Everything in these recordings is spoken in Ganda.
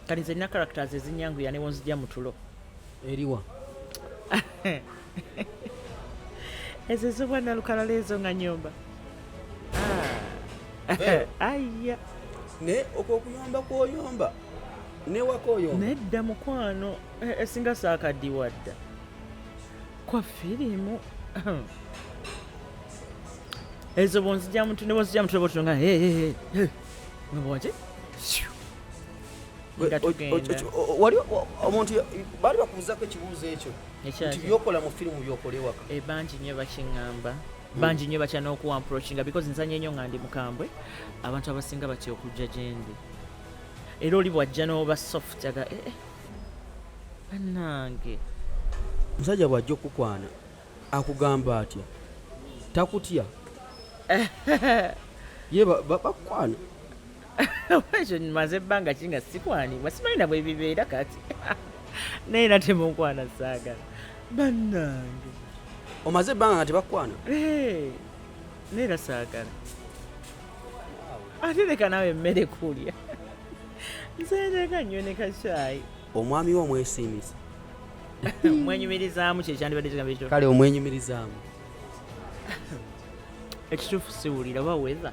kati nze nina characters ezinyanguya ne wonzija mu tulo eriwa ezo zobwana lukalala ezo nga nyomba aya ne okuyomba kwoyomba newakoyomba nedda mukwano esinga saakaddiwa dda kwa firimu ezo bonzija muntu ne bonzija muntu botunga mwebonje wali omuntu bali bakubuuzako ekibuuzo ekyo nti byokola mu firimu byokole waka bangi nnyo bakiŋŋamba bangi nnyo batya n'okuwa approachinga because nzanya ennyo nga ndi mukambwe abantu abasinga batya okujja gyendi era oli bwajja n'oba soft aga bannange musajja bw'ajja okukwana akugamba atya takutya ye bakwana ekyo maze ebbanga kinga sikwanibwa simanyi bwe bibeera kati naye era temunkwana saagala bannange omaze ebbanga nga tebakwana naye era saagala ate leka nawe emmere kulya nzereka nnyo ne kacaayi omwami we omwesiimisa mwenyumirizaamu kyekyandibadde kigamba ekyo kale omwenyumirizaamu ekituufu siwulira oba wetha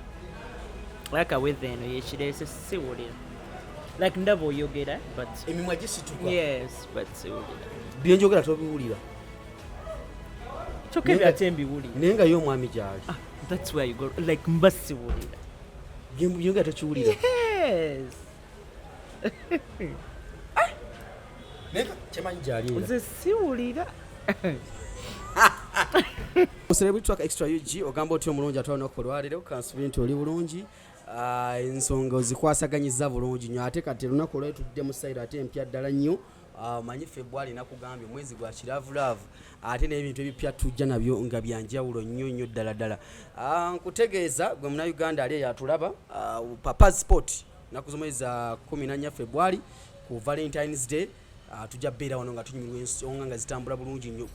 like awetha eno yekireese siwulira like ndaba oyogera but emimwa gisituka yes but siwulira byenjogera tobiwulira kyokka ebyate mbiwulira naye nga ye omwami gyali that's where you go like mba siwulira byongera tokiwulira yes kyemanyi gyali nze siwulira Celebrity Track Extra UG ogamba otyo omulungi atwala n'okolwaliro kansubiri nti oli bulungi ensonga ozikwasaganyiza bulungi nnyo ate kati lunaku olwetudde mu sayiro ate empya ddala nnyo manyi February nakugambye omwezi gwa kiravulavu ate n'ebintu ebipya tujja nabyo nga byanjawulo nnyo nnyo ddala ddala nkutegeeza gwe munnayuganda ali eyatulaba Papa Sport naku z'omwezi 14 February ku Valentine's Day tujja beera wano nga tunyumirwa ensonga nga zitambula bulungi nnyo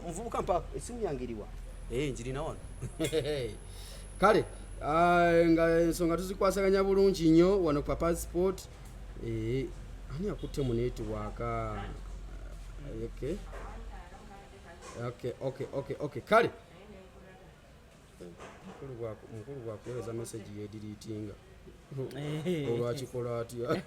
muvubuka mpa esimu yangiriwa njirina wano kale nga ensonga tuzikwasaganya bulungi nnyo wano ku Papa Sport ani akutte mu network okay kale mukulu gwakuweereza message yediritinga olwakikola atya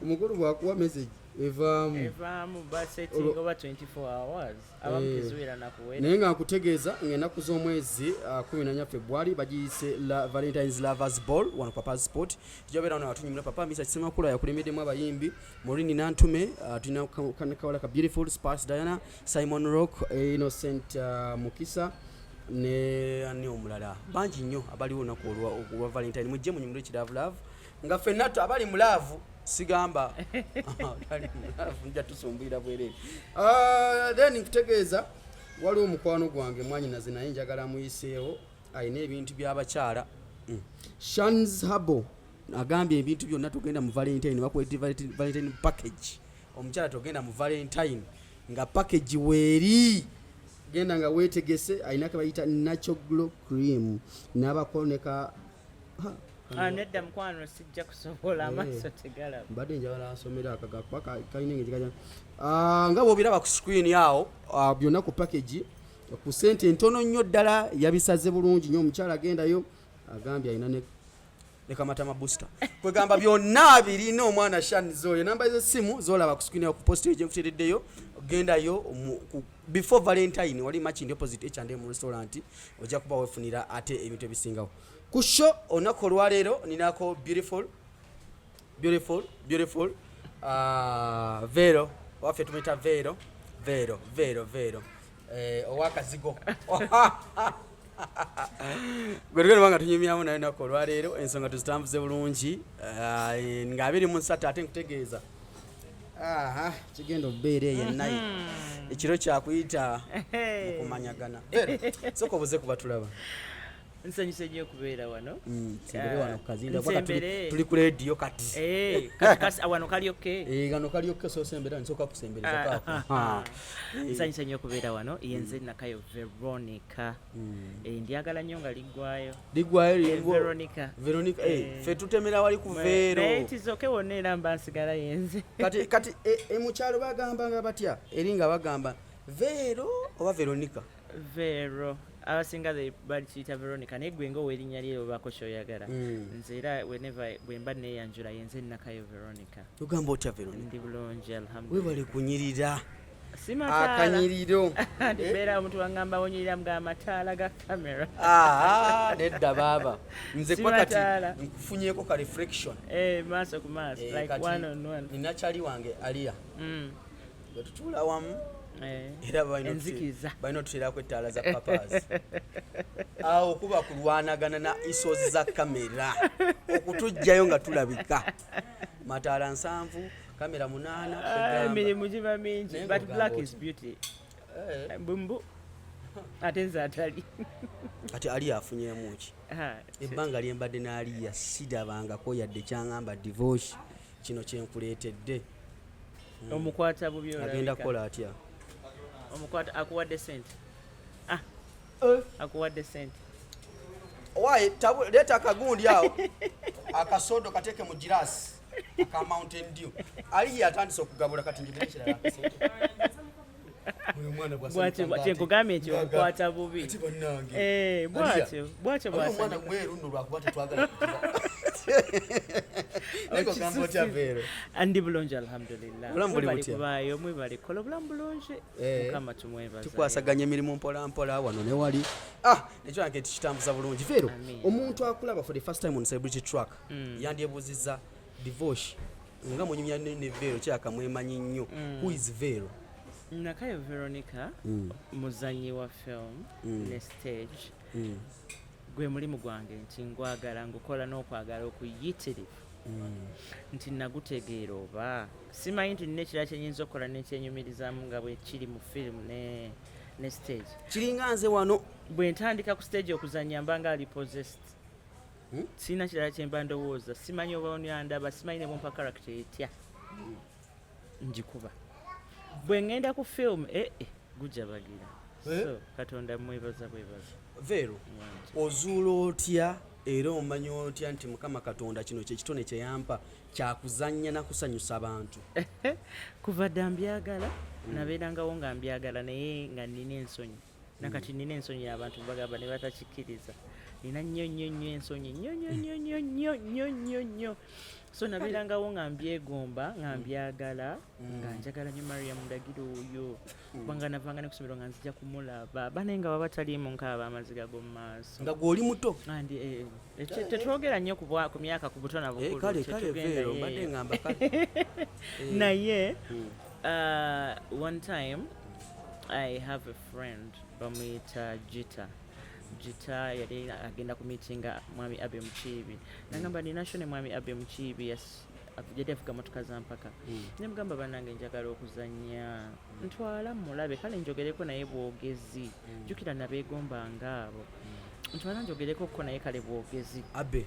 omukulu bwakuwa message evaamu basetting over 24 hours abamukizuira nakuwera naye nga nkutegeeza ng'ennaku z'omwezi 14 February bagiyise Valentine's Lovers Ball wano Papa Sport kijobeera wano atunyumira Papa Misa Kisemakulu yakulembeddemu abayimbi Morini Nantume tulina kawala ka Beautiful Sparks Diana Simon Rock Innocent Mukisa ne omulala bangi nnyo abaliwo olunaku olwa Valentine mujje munyumire kiravulavu nga ffenna abali mu laavu sigamba nja tusumbulira bwereere then nkutegeeza waliwo omukwano gwange mwanyinaze naye njagala muyiseewo alina ebintu by'abakyala Shans Habo agambye ebintu byonna tugenda mu Valentine bakwete Valentine package omukyala tugenda mu Valentine nga package weeri genda nga weetegese alina ke bayita natural glow cream n'abakoneka nedda mukwano sijja kusobola amaaso tegalaba mbadde njagala asomera akagakuba kalina engeri nga bw'obiraba ku screen awo byonna ku package ku ssente ntono nnyo ddala yabisaze bulungi nnyo omukyala agendayo agambye alina ne kamatama booster kwegamba byonna birina omwana shanizo oyo namba z'essimu zolaba ku screen awo ku post gye nkuteereddeyo gendayo before Valentine wali match in opposite H&M restaurant ojja kuba wefunira ate ebintu ebisingawo ku show onako olwaleero ninako beautiful Vero waffe tumuyita Vero owakazigo gwetugenda banga tunyumyamu naye nako olwaleero ensonga tuzitambuze bulungi nga 23 ate nkutegeeza kigenda obeera yennaye ekiro kyakuyita okumanyagana soka obuze kuba tulaba nsanyuse nnyo okubeera wano. Nsembere wano ku kazinda tuli ku radio kati. Kati wano kali okay. Gano kali okay so sembera nsoka kusembereza kako. Nsanyuse nnyo okubeera wano yenze Nakayo Veronica. Ndiyagala nnyo nga liggwayo. Veronica. Fe tutemera wali ku Vero. Tizoke wonna era mba nsigala yenze. Kati mukyalo bagamba nga batya eringa bagamba Vero oba Veronica. Vero. Abasinga bali kiyita Veronica naye gwe nga ow'erinnya lye obaako ky'oyagala. Nze era bwe mba neeyanjula yenze Nakayo Veronica. Tugamba otya Veronica? Ndi bulungi alhamdulillah. Weebale kunyirira. Si mataala. Akanyiriro. Ndibeera omuntu wangamba wonyirira mu amataala ga kamera. Nedda baaba. Nze kwa kati nkufunyeeko ka reflection. Maaso ku maaso like one on one. Nina kyali wange Alia. Tutuula wamu. Era balina otuteerako ettaala za papazi. Awo kuba kulwanagana na isozi za kamera okutujjayo nga tulabika. Mataala 7, kamera 8. Emirimu giba mingi but black is beauty. Bumbu ate nze atali. Kati Ali afunyeemu ki? Ebbanga lye mbadde n'Aliya sidabangako yadde kyangamba divorce kino kyenkuleetedde. Omukwata bubi olabika. Agenda kukola atya? Omukwata akuwadde sente. Akuwadde sente. Waye leeta akagundi awo akasodo kateke mu girasi aka Mountain Dew. Ali yatandise okugabula kati njogera ekirala akasente. Bwatyo nkugambye nti omukwata bubi. Bwatyo omwana mweru nno lwakuba tetwagala. Ndi bulungi alhamdulillah. Mwebale kola obulamu bulungi. Mukama tumwebaza. Tukwasaganya emirimu mpola mpola wano ne wali. Ekyo nange tukitambuza bulungi. Vero, omuntu akulaba for the first time on Celebrity Track yandyebuuzizza divorce nga munyumya ne Vero kyakamwemanyi nnyo. Who is Vero? Nakayo Veronica, muzanyi wa film ne stage. Gwe mulimu gwange nti ngwagala ngukola n'okwagala okuyitirivu. Nti nagutegeera oba simanyi nti nina ekirala kyenyinza okukola n'ekyenyumirizaamu nga bwe kiri mu film ne stage. Kiringa nze wano bwe ntandika ku stage okuzannya mbanga ali possessed. Sina kirala kye mba ndowooza, simanyi oba onyandaba, simanyi ne bwompa character etya. Njikuba. Bwe ngenda ku film gujja bagira. So Katonda mwebaza. Vero, ozuula otya era omanyi otya nti Mukama Katonda kino kye kitone kye yampa kyakuzannya na kusanyusa abantu? Kuva dda mbyagala, nabeerangawo nga mbyagala naye nga nina ensonyi. Nakati nina ensonyi abantu bagamba ne batakikkiriza. Nina nnyo ensonyi nnyo. So nabeerangawo nga mbyegomba nga mbyagala nga njagala nnyo Mariam Ndagiro oyo kubanga navanga ne ku ssomero nga nzija kumulaba bane nga baba taliimu nkaaba amaziga g'omu maaso nga gw'oli muto. Tetwogera nnyo ku myaka ku buto na bukulu. Kale Vero mbadde ngamba kale. Naye one time I have a friend bamuyita Jita yali agenda ku meetinga mwami Abe Mukiibi. Nagamba nina shone mwami Abe Mukiibi yali avuga motoka za mpaka. Nemugamba bannange njagala okuzannya. Ntwala mulabe kale njogereko naye bwogezi. Jukira nabeegombanga abo. Ntwala njogereko ko naye kale bwogezi. Abe.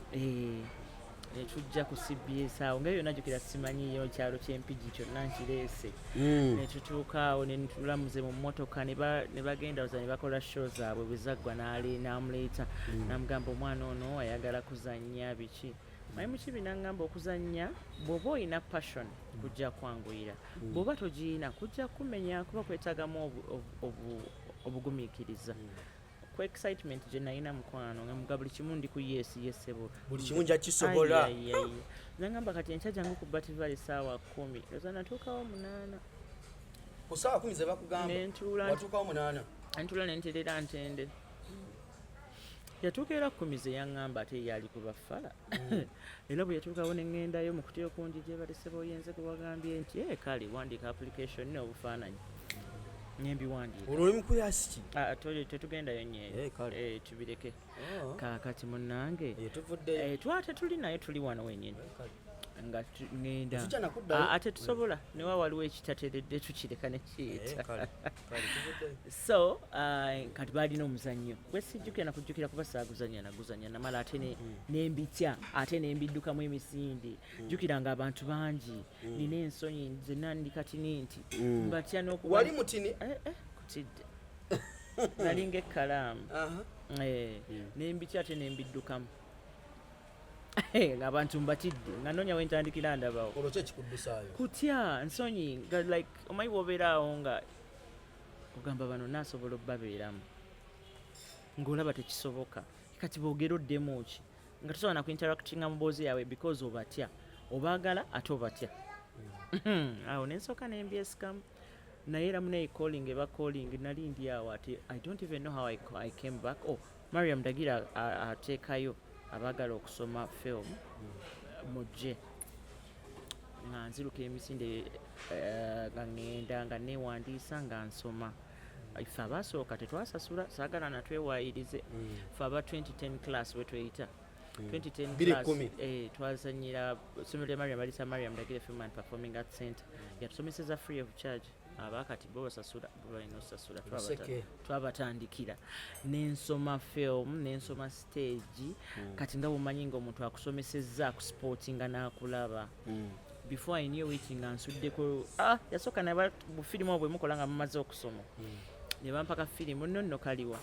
Tujja ku CBS awo nga yonna jukira simanyiyo kyalo ky'empigi kyonna nkireese. Ne tutuuka awo ne ntulamuze mu mmotoka ne bagenda ne bakola show zaabwe bwe zaggwa n'amuleeta n'amugamba omwana ono ayagala kuzannya biki. Mayi Mukiibi n'angamba okuzannya bw'oba olina passion kujja kwanguyira. Bw'oba togiyina kujja kumenya kuba kwetaagamu obugumiikiriza. Ku excitement gye nalina mukwano nga muga buli kimu ndi ku yesebo buli kimu nja kisobola. Nangamba kati enkya jangu ku Bati Valley ssaawa 10 oza natuukawo 8 ku ssaawa 10 ze bakugamba watuukawo 8 ntula ne nterera ntende yatuuka era 10 ze yaŋŋamba ate yali kubafala era bwe yatuukawo ne ŋŋendayo mu kutya okundi gye baleseba oyenze kubagambye nti kale wandiika application ne obufaananyi nyembi wandiika olwo oli mukuyasi ki? Tetugendayo nyeyo tubireke. kaakati munnange twate tuli naye tuli wano wenyini nga ngenda ate tusobola newa waliwo ekitateredde tukireka nekiyita so kati balina omuzannyo gwesijjukira nakujjukira kuba saaguzanya namala ate nembitya ate nembiddukamu emisinde jjukiranga abantu bangi nina ensonyi zenna ndi katini nti mbatya wali mutini kutidde nalinga ekkalaamu nembitya ate nembiddukamu ng'abantu mbatidde nga noonya wentandikira ndabawo olwo kyekikuddusaayo kutya nsonyi nga like omanyi bw'obeeraawo nga ogamba bano naasobola obbabeeramu ng'olaba tekisoboka kati boogera oddemu ki nga tosobola na kuinteractinga mu mboozi yaabwe because obatya obaagala ate obatya awo nensooka nembyesikamu naye era muneyi calling eba calling nali ndi awo ate I don't even know how I came back Mariam Dagira ateekayo abaagala okusoma film mujje nga nziruka emisinde nga ŋŋenda nga neewandiisa nga nsoma ife abaasooka tetwasasula saagala natwewayirize fe aba 2010 class wetweyita 2010 class twazanyira essomero lya Mariam Dagira Film and Performing Arts Center yatusomeseza free of charge abakati bo basasula balina osasula twabatandikira nensoma film nensoma stage kati nga bumanyi nga omuntu akusomesezza akusportinga n'akulaba before I knew it nga nsuddeko yasooka naba bufirimu obwo mukola nga mumaze okusoma ne bampaka firimu nno kaliwa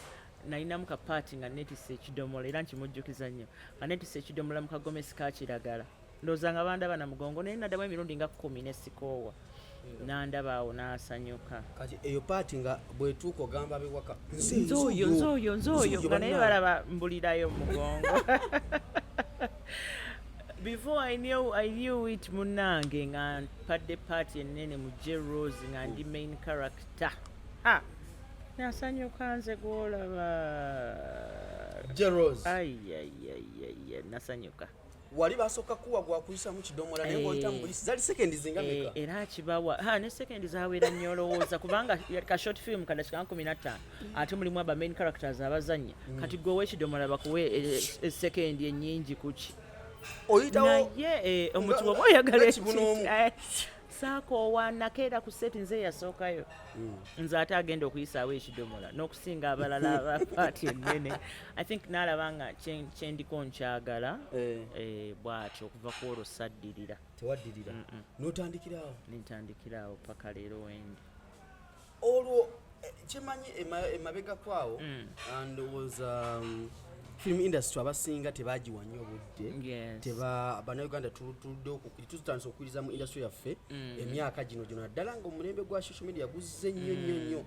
nalinamu kapaati nga netisa ekidomola era nkimujjukiza nnyo nga netisa ekidomola mu kagomesi ka kiragala ndowooza nga bandaba na mugongo naye naddamu emirundi nga 10 nesikoowa nandaba awo n'asanyuka kati eyo paati nga bwetuuka ogamba biwaka nzoyo nga naye balaba mbulirayo mugongo before I knew it munnange nga mpadde paati ennene mu J Rose nga ndi main character nasanyuka nze gwolaba J Rose nasanyuka wali basooka kuwa gwakuyisa mu kidomola naye ng'oyita mu bulisi zali sekendi zingameka era kibawa ne sekendi zawera nnyo olowooza kubanga ka short film kadakika 15 ate mulimu aba main characters abazannya kati gwe ow'ekidomola bakuwe sekendi ennyingi kuki oyitawo naye omuntu oba oyagala saakoowa nakeera ku seti nze yasookayo nze ate agenda okuyisaawo ekidomola n'okusinga abalala abapaati ennene I think n'alaba nga kyendiko nkyagala bw'atyo okuva ku olwo saddirira tewaddirira n'otandikirawo nentandikirawo paka leero wendi olwo kimanyi emabega kwawo ndowooza film industry abasinga tebagiwa nnyo obudde bannayuganda tutandise okukkiriza mu industry yaffe emyaka gino naddala nga omulembe gwa social media guzze nnyo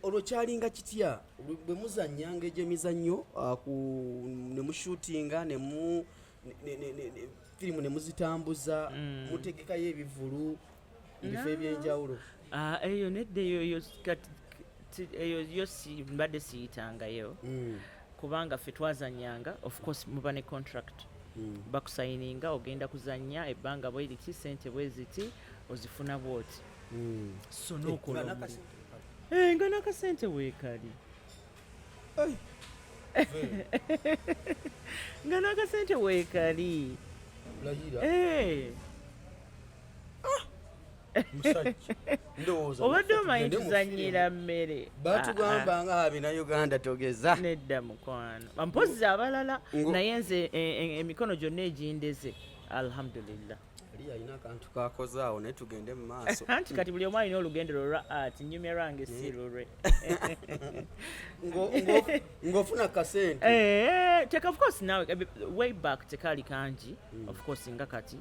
olwo kyalinga kitya bwe muzannyanga egy'emizannyo ne mushutinga firimu ne muzitambuza mutegekayo ebivulu bifo ebyenjawulo eyo nedda eyo yo mbadde siyitangayo kubanga ffe twazanyanga of course muba ne contract bakusayininga ogenda kuzanya ebbanga bweriti sente bweziti ozifuna bwoti so nokola nga nakasente weekali nga nakasente weekali obadde omanyi tuzanyira mmere batugamba nga abinayuganda togeza nedda mukwano mpozi abalala naye nze emikono gyonna egindeze alhamdulillah alina akantu kakoze awo naye tugende mu maaso anti kati buli omu alina olugendero lwa art nyumya lwange si lulwe ng'ofuna kasente teka of course nawe way back tekali kangi of course nga kati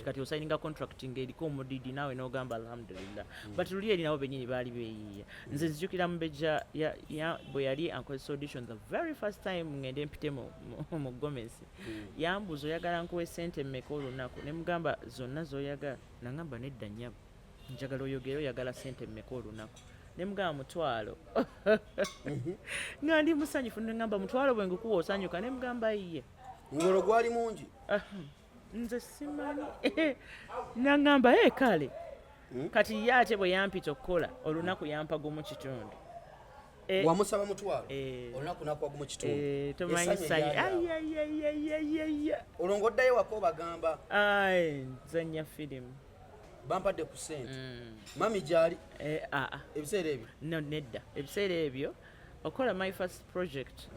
kati osayininga contract ng'eriko omudidi naawe n'ogamba alhamdulillah but luli eri nabo bennyini baali beeyiiya nze nzijukira mubejja bwe yali ankozesa audition the very first time ngende mpite mu gomesi yambuza oyagala nkuwa esente mmeka olunaku ne mugamba zonna z'oyagala nangamba nedda nnyabo njagala oyogere oyagala sente mmeka olunaku ne mugamba mutwalo nga ndi musanyufu nengamba mutwalo bwe ngukuwa osanyuka ne mugamba iye ngolo gwali mungi nze simanyi nangamba kale kati ye ate bwe yampita okukola olunaku yampa gumu kitundu wamusaba mutwalo olunaku nakuwagu mu kitundu tomanyi olongoddayo wako bagamba zanya firimu bampadde ku ssente mami gyali ebiseera ebyo nedda ebiseera ebyo okola my first project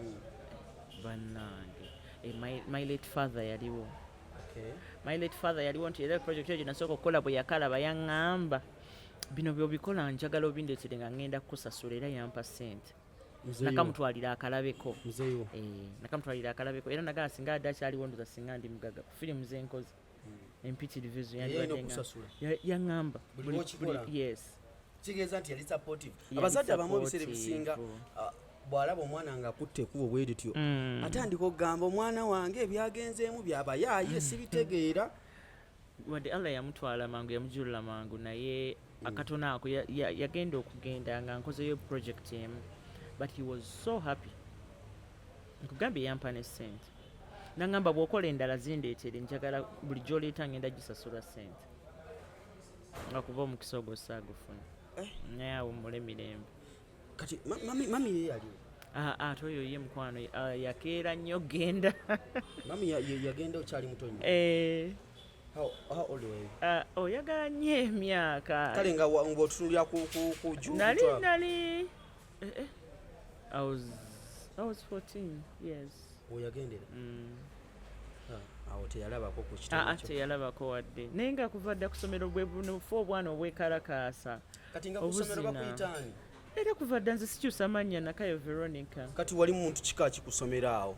bannange my late father yaliwo my late father yaliwo nti era project eyo nasooka okukola bwe yakalaba yaŋŋamba bino byobikola njagala obindeetere nga ŋŋenda kukusasula era yampa ssente nakamutwalira akalabeko nakamutwalira akalabeko era nagala singa adde akyaliwo ndoza singa ndi mugaga ku firimu zenkozi empitirivu ezo yaŋŋamba yes kitegeeza nti yali supportive abazadde abamu ebiseera ebisinga bw'alaba omwana nga akutte ekkubo bwe lityo atandika okugamba omwana wange ebyagenzeemu byabayaaye sibitegeera wadde Allah yamutwala mangu yamujulula mangu naye akatono ako yagenda okugenda nga nkozeyo project emu but he was so happy nkugambye yampa ne ssente nangamba bw'okola endala zindeetere njagala buli gy'oleeta ngenda gisasula ssente nga kuva omukisa ogwo saagufuna naye awo mule mirembe kati mami ye yaliwo ate oyo ye mukwano yakeera nnyo genda mami yagenda okyali muto nnyo how old were you oyagala nnyo emyaka kale nga ng'otutunulira ku nali I was 14 years oyagendera awo teyalabako ku teyalabako wadde naye nga kuva dda ku ssomero bwe bunufu obwana obwekalakaasa kati nga ku ssomero bakuyitaani era kuva dda nze sikyusa mannya nakayo Veronica kati wali muntu kika ki ku ssomero awo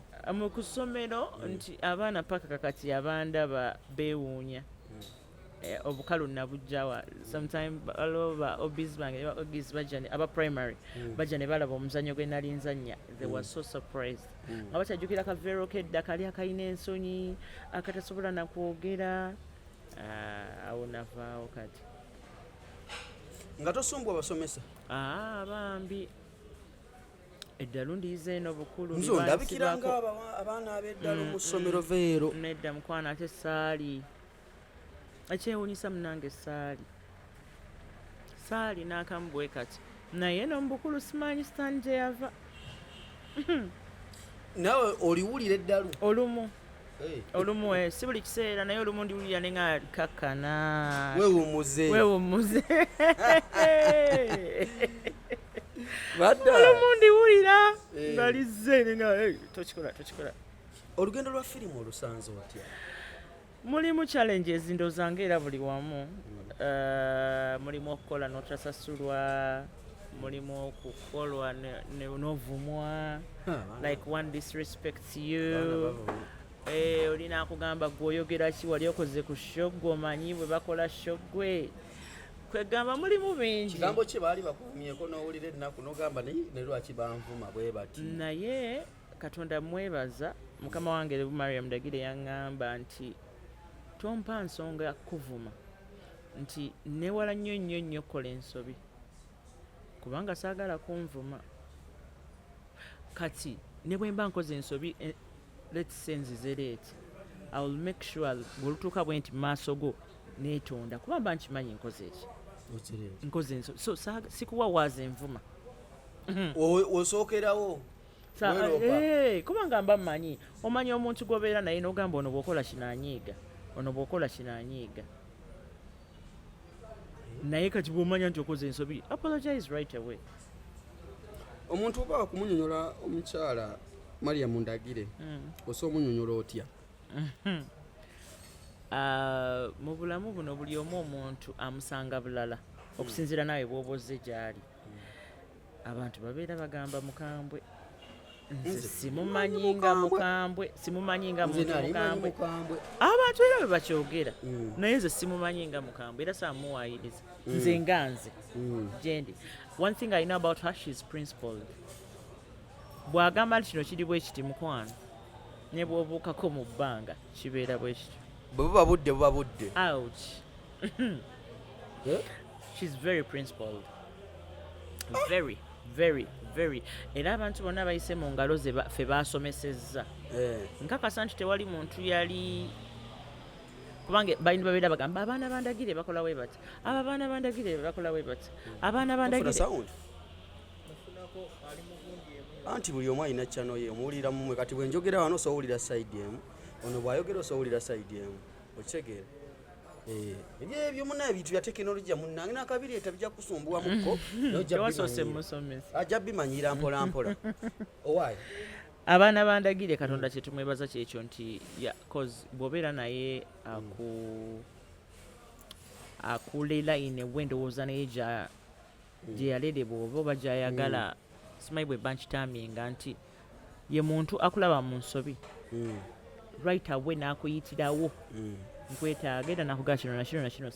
ku ssomero nti abaana paka kakati abandaba beewuunya obukalu nabujjawa sometime aloba obis bange ogis bajane aba primary bajane balaba omuzanyo gwe nali nzanya they were so surprised nga bakyajjukira ka Vero kedda kali akalina ensonyi akatasobola nakwogera awo navaawo kati nga tosumbwa basomesa bambi eddalu ndiyize eno bukulu nzo ndabikiranga abaana ab'eddalu mu ssomero Vero nedda mukwana ate saali ekyewuunyisa munange saali n'akamu bwe kati naye nomubukulu simanyi sitaani gye yava nawe oliwulira eddalu olumu si buli kiseera naye olumu ndiwulira ne nga kakkana weewummuze olumu ndiwulira nga lizze ne nga tokikola olugendo lwa firimu olusanze otya mulimu challenges ndozanga era buli wamu mulimu okukola n'otasasulwa mulimu okukolwa n'ovumwa like one disrespects you olina akugamba gweoyogera ki wali okoze ku shogwe omanyi bwe bakola shogwe kwegamba mulimu bingi kigambo ki baali bakumyeko n'owulira ennaku n'ogamba ne lwaki banvuma bwe bati naye katonda mwebaza mukama wange Mariam Dagire yaŋŋamba nti tompa nsonga kuvuma nti newala nnyo kola ensobi kubanga saagala kunvuma kati ne bwe mba nkoze ensobi let's say nzize leeti I will make sure bwolutuuka bwe nti maaso go neetonda kuba mba nkimanyi nkoze eki nkoze ensobi so sikuwawaaza envuma osookerawo kubanga mba mmanyi omanyi omuntu gobeera naye n'ogamba ono bw'okola kinanyiiga naye kati bw'omanya nti okoze ensobi apologize right away omuntu oba wakumunyonyola omukyala Mariam Ndagire osa omunyonyola otya mu bulamu buno buli omu omuntu amusanga bulala okusinziira nawe bw'oba ozze gy'ali abantu babeera bagamba mukambwe nze simumanyinga mukambwe muntu mukambwe abantu era bwe bakyogera naye nze simumanyinga mukambwe era saamuwaayiriza nze nga nze gyendi one thing I know about her, she's principled bw'agamba nti kino kiri bwe kiti mukwano ne bw'obuukako mu bbanga kibeera bwe kityo bwe buba budde ouch she's very principled very era abantu bonna bayise mu ngalo ze ffe baasomesezza nkakasa nti tewali muntu yali kubanga balina babeera bagamba abaana bandagire bakola we bati abaana bandagire bakola we bati abaana bandagire anti buli omu alina channel ye omuwulira mumwe kati bwenjogera wano osowulira side emu ono bwayogera osowulira side emu okitegeera ebyo muna ebintu bya tekinologiya munnange nakabireeta bijja kusumbuwamuko ajja bimanyira mpola mpola owaayi abaana bandagire katonda kyetumwebaza kyekyo nti bw'obeera naye akulera inewe endowooza naye gye yalerebwa oba gyayagala simanyi bwe bankitaminga nti ye muntu akulaba mu nsobi right away n'akuyitirawo nkwetaaga era nakugaa kino na kino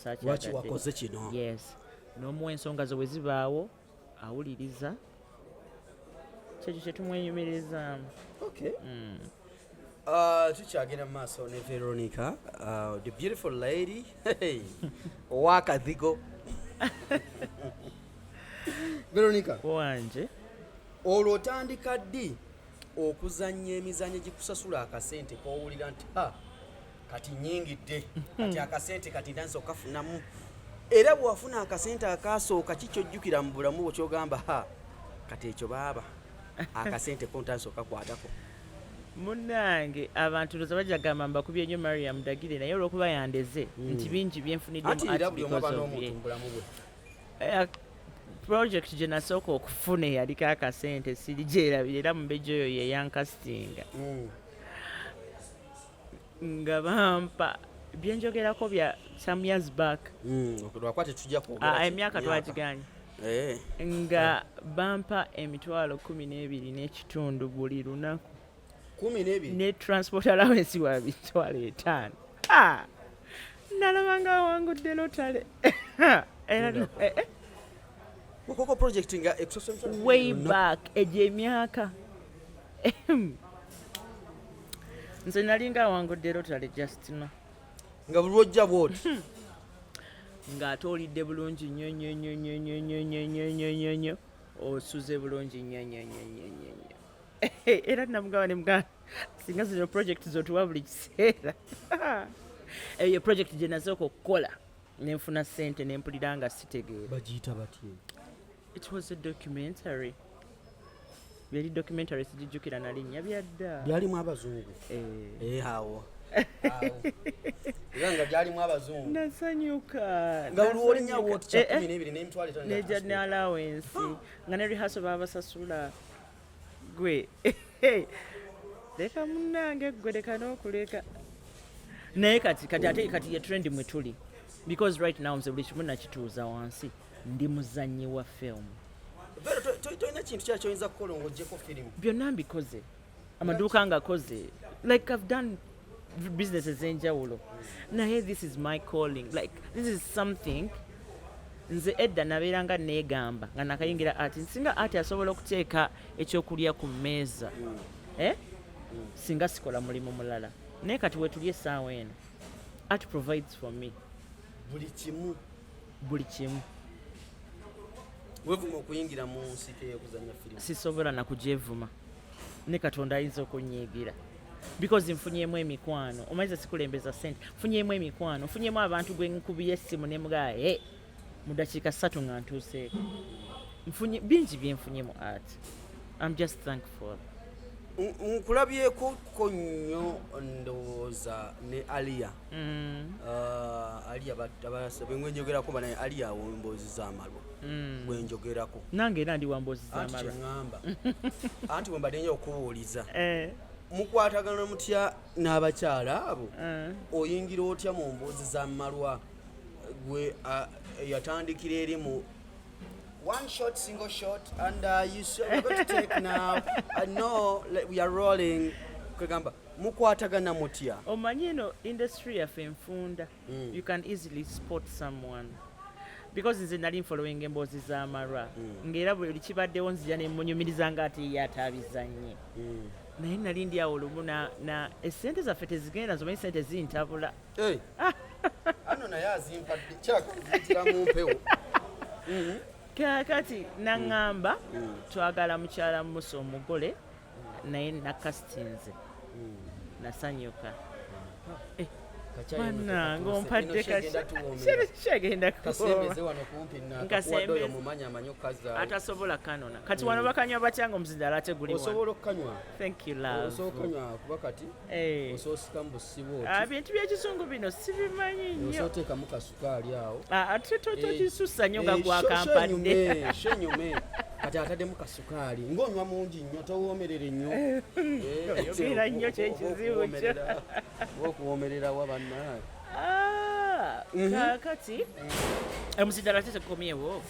wakoze kino yes n'omuwa ensonga zo bwe zibaawo awuliriza kyekyo kyetumwenyumirizaamu tukyagenda mu maaso ne Veronica the beautiful lady owakadhigo Veronica wanje olwo otandika ddi okuzannya emizannyo gikusasula akasente kowulira nti kati nyingidde kati akasente kati ndanza okafunamu era bw'wafuna akasente akasooka kikyojjukira mu bulamu bwo kyogamba kati ekyo baaba akasente ko ntanza okakwatako munnange abantu loza bajagamba mbakubye nnyo Mariam Dagire naye olw'okuba yandeze nti bingi byenfunidde mu art because of ye project gye nasooka okufuna eyaliko akasente siri gyerabira era mubejja oyo yeyankasitinga nga bampa byenjogerako bya some years back emyaka twagiganye nga bampa emitwalo 12 n'ekitundu buli lunaku 12 ne transport allowance wa bitwalo 5 nalaba nga wangudde lotale okoko project nga way back egy'emyaka nze nalinga wangudde lotale just no nga buli lwojja bwoti ng'ate olidde bulungi nnyo osuze bulungi nnyo era namugaba ne mugamba singa zino project zotuwa buli kiseera eyo project gye nasooka okukola nenfuna ssente nempulira nga sitegeera bagiyita batya it was a documentary byali documentary sijijjukira na linnya byadda byalimu abazungu awo nga byalimu abazungu nasanyuka nga buli wolinnya woti kya 12 n'emitwalo 5 neja ne allowance nga ne rehearsal babasasula gwe leka munnange gwe leka n'okuleka naye kati ye trend mwe tuli because right now nze buli kimu nakituuza wansi ndi muzannyi wa film tolina kintu kyaki oyinza kukola ng'oggyeko firimu byonna mbikoze amaduuka ngakoze like I've done business ez'enjawulo naye this is my calling like this is something nze edda nabeeranga neegamba nga nakayingira ati nsinga ati asobola okuteeka ekyokulya ku mmeeza singa sikola mulimu mulala naye kati wetuli essaawa eno art provides for me buli kimu wevuma okuyingira mu nsiko ey'okuzannya firimu sisobola nakugyevuma ne katonda ayinza okunyiigira because nfunyemu emikwano omayiza sikulembeza ssente nfunyemu emikwano nfunyemu abantu gwe nkubiye essimu ne mugaa mu dakiika 3 nga ntuuseeko bingi byenfunye mu art. I'm just thankful. Nkulabyeko nnyo ndowooza ne Alia. Alia bwenjogerako banaye Alia wemboozi z'amalwa. Bwenjogerako. Nange era ndi wamboozi z'amalwa. Anti kyengamba. Anti bwe mbadde nja okubuuliza. Mukwatagana mutya n'abakyala abo? Oyingira otya mu mboozi z'amalwa? Gwe yatandikira eri mu one shot, single shot, and you said we're going to take now. No, we are rolling. Kagamba, mukwatagana mutya. Omanyi eno industry yaffe enfunda. You can easily spot someone. Because nze nali following emboozi z'amalwa. Ng'era buli kibaddewo nzija ne munyumiriza nga ati yatabizanye. Naye nali ndi awo lumu na essente zaffe tezigenda zomanyi ssente zintabula. Ano naye azimpadde kyakuzitira mu mpewo. Kakati naŋŋamba twagala mukyala muso omugole naye nakasitinze nasanyuka Bannange ompadde kyagenda atasobola kanona kati wano bakanywa batya nga omuzindaala ate guli osobola okukanywa thank you love osokanywa kuba kati ososika mu busibo ebintu by'ekizungu bino sibimanyi nnyo osoteekamu kasukaali awo ate tokisussa nnyo nga gwakampadde shenyume kati ataddemu kasukaali ng'onywa mungi nnyo towoomerere nnyo oyogera nnyo kyekizibu kyo okuwoomererawa bannaye kakati omuzindaala te tegukomyewo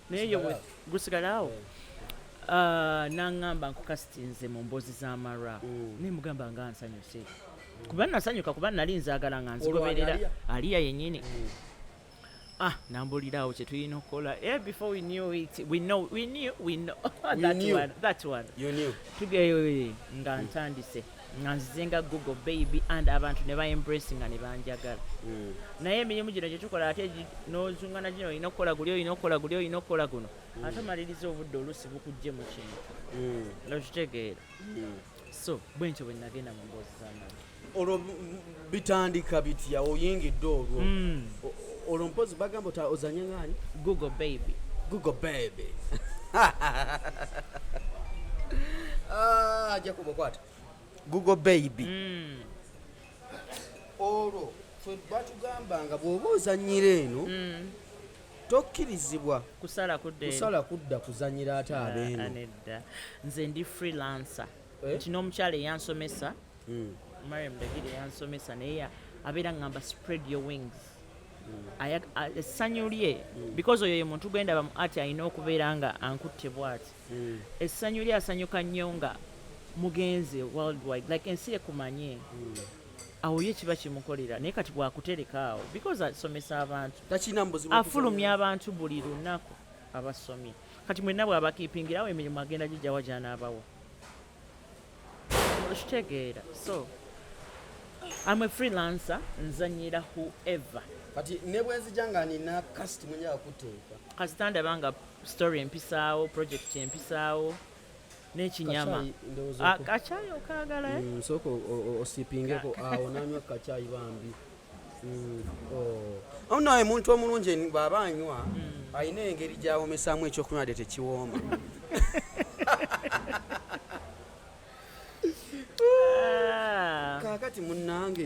naye yo gusigalaawo naŋŋamba nkukasitinze mu mboozi z'amarwa naye mugamba nga nsanyuse kuba nasanyuka kuba nali nzaagala nga nzigoberera aliya yennyini nambulirawo kye tulina okukola before we knew it we know that one tugeyo nga ntandise nga nzizenga google baby and abantu ne baembrace nga ne banjagala naye emirimu gino gye tukola ate n'ozungana gino olina okukola guli olina okukola guli olina okukola guno ate omaliriza obudde oluusi bukujje mu kintu okitegeera so bwenkyo bwe nagenda mu mboozi z'amala olwo bitandika bitya oyingidde olwo olwo mpozi bagamba ozanye ngani google baby jakuba kwata google baby olwo fwe batugambanga bw'oba ozanyira eno tokkirizibwa kusala kudda kuzanyira ate abeeno nedda nze ndi freelancer nti n'omukyala eyansomesa Mariam Dagiri eyansomesa naye abeera ngamba spread your wings essanyu lye because oyo ye muntu gwendaba mu ati alina okubeera nga ankutte bw'ati essanyu lye asanyuka nnyo nga mugenze worldwide like ensi ekumanye awo ye kiba kimukolera naye kati bwakutereka awo because asomesa abantu afulumya abantu buli lunaku abasomye kati mwenna bw'abakiipingirawo emirimu agenda gijjawa gy'anaabawa okitegeera so I'm a freelancer nzanyira whoever kati ne bwenzija nga nina kasiti mwenyaga kuteeka kasitandaba nga story empisaawo project empisaawo n'ekinyama akacaayi okaagala nsooka osipingeko awo nanywa kacaayi bambi naye muntu omulungi bw'aba anywa alina engeri gy'awomesaamu ekyokunywa de tekiwooma kaakati munnange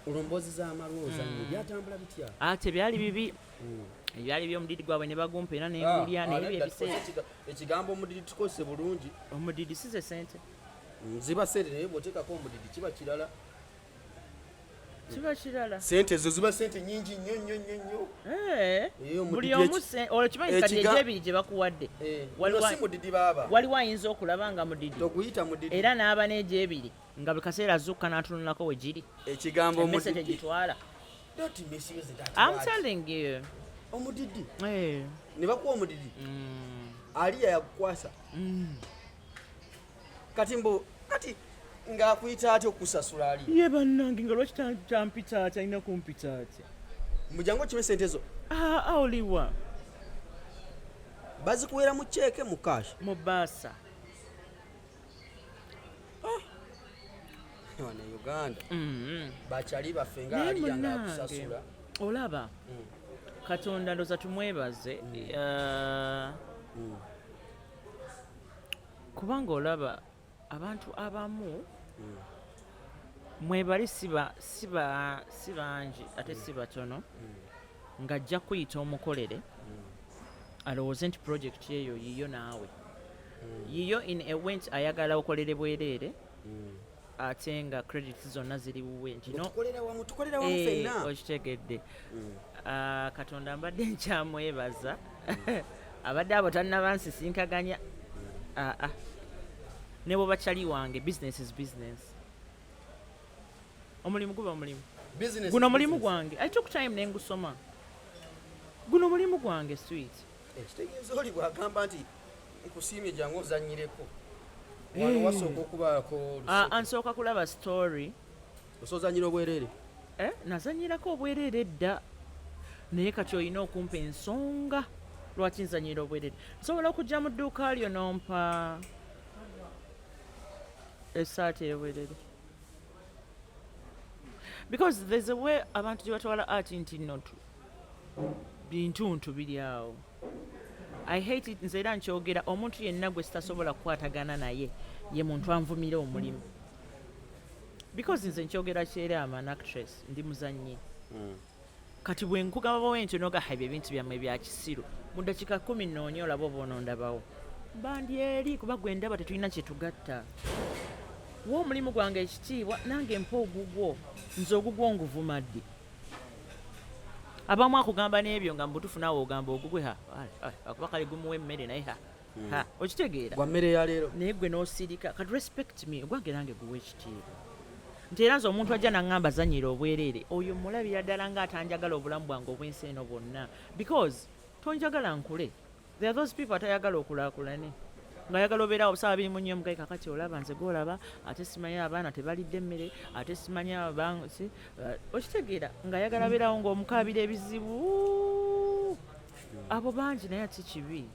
olwomboozi z'amalwoza byatambula bitya tebyali bibi ebyali by'omudidi gwabwe ne bagumpa era nengulya naye byebiseera ekigambo omudidi tukozese bulungi omudidi size sente ziba sente naye bw'oteekako omudidi kiba kirala sente ezo ziba sente nyingi nnyo buli omu olwo kimanyi kati egyebiri gye bakuwadde si mudidi baaba waliwo ayinza okulaba nga mudidi toguyita mudidi era n'aba n'egyebiri nga buli kaseera azukka n'atunulako we giri ekigambo omudidi tegitwala I'm telling you omudidi ne bakuwa omudidi aliya yakukwasa kati ng'akuyita atya okusasula ali ye bannange nga lwaki tampita atya alina kumpita atya mujangu okime sente zo oliwa bazikuweera mu ceeke mu kashi mu baasa wane uganda bakyali baffe nga aliya ng'akusasula olaba katonda ndoza tumwebaze kubanga olaba abantu abamu mwebali si bangi ate si batono ng'ajja kuyita omukolere alowooze nti projekiti eyo yiyo naawe yiyo in a way nti ayagala okolere bwereere ate nga credit zonna ziri wuwe nti okitegedde katonda mbadde nkyamwebaza abadde abo tannabansisinkaganya ne bwe bakyali wange business is business omulimu guba omulimu guno mulimu gwange I took time ne ngusoma guno mulimu gwange sweet ekitegeeza oli bw'agamba nti nkusiimye jangu ozanyireko wano wasooka okubaako ansooka kulaba story osozanyira obwereere nazanyirako obwereere dda naye kati olina okumpa ensonga lwaki nzanyira obwereere nsobola okujja mu dduuka lyo nompa essaati ey'obwereere because there's a way abantu gye batwala art nti nno bintuntu biri awo. I hate it nze era nkyogera omuntu yenna gwe sitasobola kukwatagana naye ye muntu anvumira omulimu because nze nkyogera kyera am an actress ndi muzannyi kati bwe nkugamba bwentyo noga ebyo ebintu byammwe bya kisiru mu ddakiika 10 nnoonya olaba oba onondabawo bandi eri kuba gwe ndaba tetulina kye tugatta wa omulimu gwange ekitiibwa nange mpa ogugwo nze ogugwo nguvuma ddi abamu akugamba n'ebyo nga mbutufu naawe ogamba ogugwe akuba kale gumuwa emmere naye okitegeera gwa mmere ya leero naye gwe n'osirika kati respect me ogwange nange guwa ekitiibwa nti era nze omuntu ajja naŋŋamba zanyira obwereere oyo mulabira ddala ng'atanjagala obulamu bwange obwensi eno bwonna because tonjagala nkule there are those people atayagala okulaakulane ng'ayagala obeerawo busaba biri mu nnyo mugayi kakati olaba nze gwolaba ate simanyi abaana tebalidde emmere ate simanyi okitegeera ng'ayagala beerawo ng'omukaabira ebizibu abo bangi naye ati kibi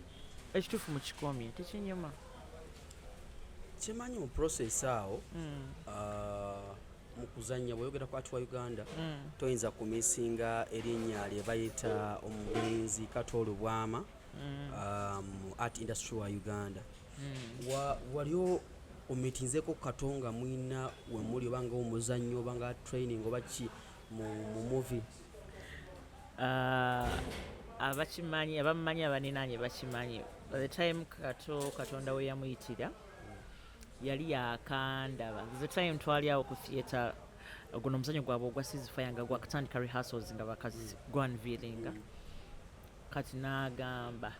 ekituufu mu kikomye tekinyuma kimanyi mu process awo mu kuzannya bweyogera kwati wa Uganda toyinza kumisinga erinnya lye bayita omugenzi Katolo Bwama mu art industry wa Uganda waliwo omitinzeko katonga mwina wemuli obanga omuzannyo obanga training oba ki mu movie abakimanyi abamumanyi abanenanye bakimanyi by the time katonda we yamuyitira yali yakandaba the time twali awo ku theatre guno omuzannyo gwabwe ogwa sizifaya nga gwakatandika rehearsals nga bakazi gwanviringa kati n'agamba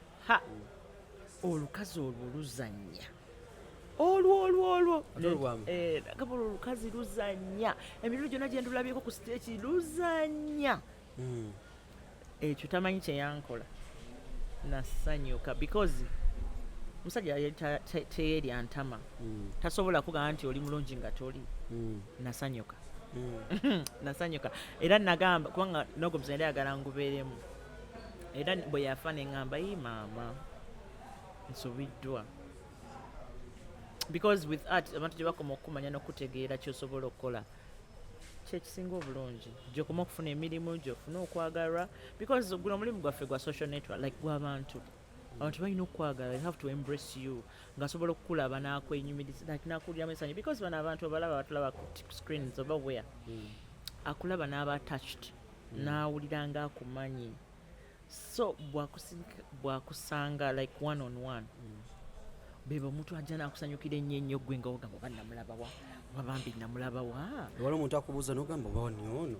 olukazi olwo luzannya olwo agamba olukazi luzannya emirundi gyonna gye ndulabyeko ku stage luzannya ekyo tamanyi kye yankola nasanyuka because musajja yali teyeerya ntama tasobola kugamba nti oli mulungi nga toli nasanyuka nasanyuka era nagamba kubanga nogo muzannyi ayagala ngubeeremu era bwe yafa ne ŋŋamba yi maama nsubiddwa because with art abantu gye bakoma okumanya n'okutegeera kyosobola okukola kyekisinga obulungi gyokoma okufuna emirimu gyofuna okwagalwa because guno omulimu gwaffe gwa social network like gw'abantu abantu balina okukwagala they have to embrace you ng'asobola okukulaba n'akwenyumiriza like n'akuwuliramu essanyu because bano abantu obalaba batulaba ku screens oba where akulaba n'aba attached n'awulira ng'akumanyi so bwakusanga like one on one beba omuntu ajja n'akusanyukira ennyo gwe nga ogamba oba namulabawa oba bambi namulabawa wali omuntu akubuuza n'ogamba oba ni ono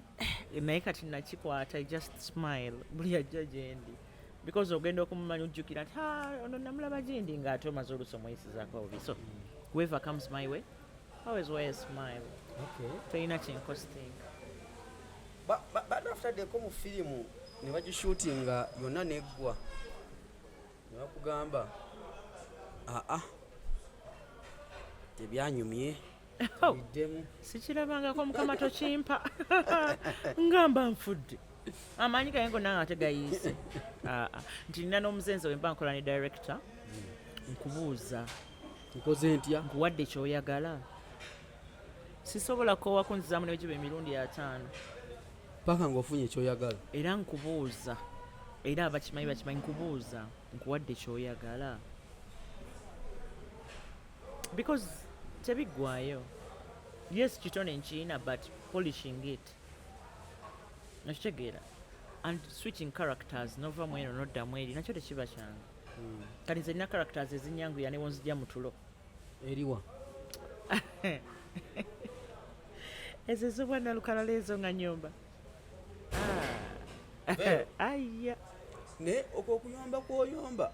naye kati nakikwata just smile buli ajja gye ndi because ogenda okumumanya ojjukira nti ono namulaba gyendi ng'ate omaze oluusi omuyisizaako obubi so whoever comes my way always wear a smile tolina kyenkositinga badafutaddeko mu firimu ne bagishuutinga yonna neggwa ne bakugamba tebyanyumye biddemu sikirabangako mukama tokimpa ngamba nfudde amanyi gaye ngo nange ate gayiise nti nina n'omuzenze we mba nkola ne director nkubuuza nkoze ntya nkuwadde kyoyagala sisobola koowa kunzizaamu newegiba emirundi 5 paka ng'ofunye ekyoyagala era nkubuuza era abakimanyi nkubuuza nkuwadde kyoyagala because tebiggwayo yes kitone nkiina but polishing it nakitegeera and switching characters nova mweno nodda mweri nakyo tekiba kyange kati nze nina characters ezinyanguya ne wonzijja mu tulo eriwa ezo ezobwana lukalala ezo nga nyomba aya ne okokuyomba kwoyomba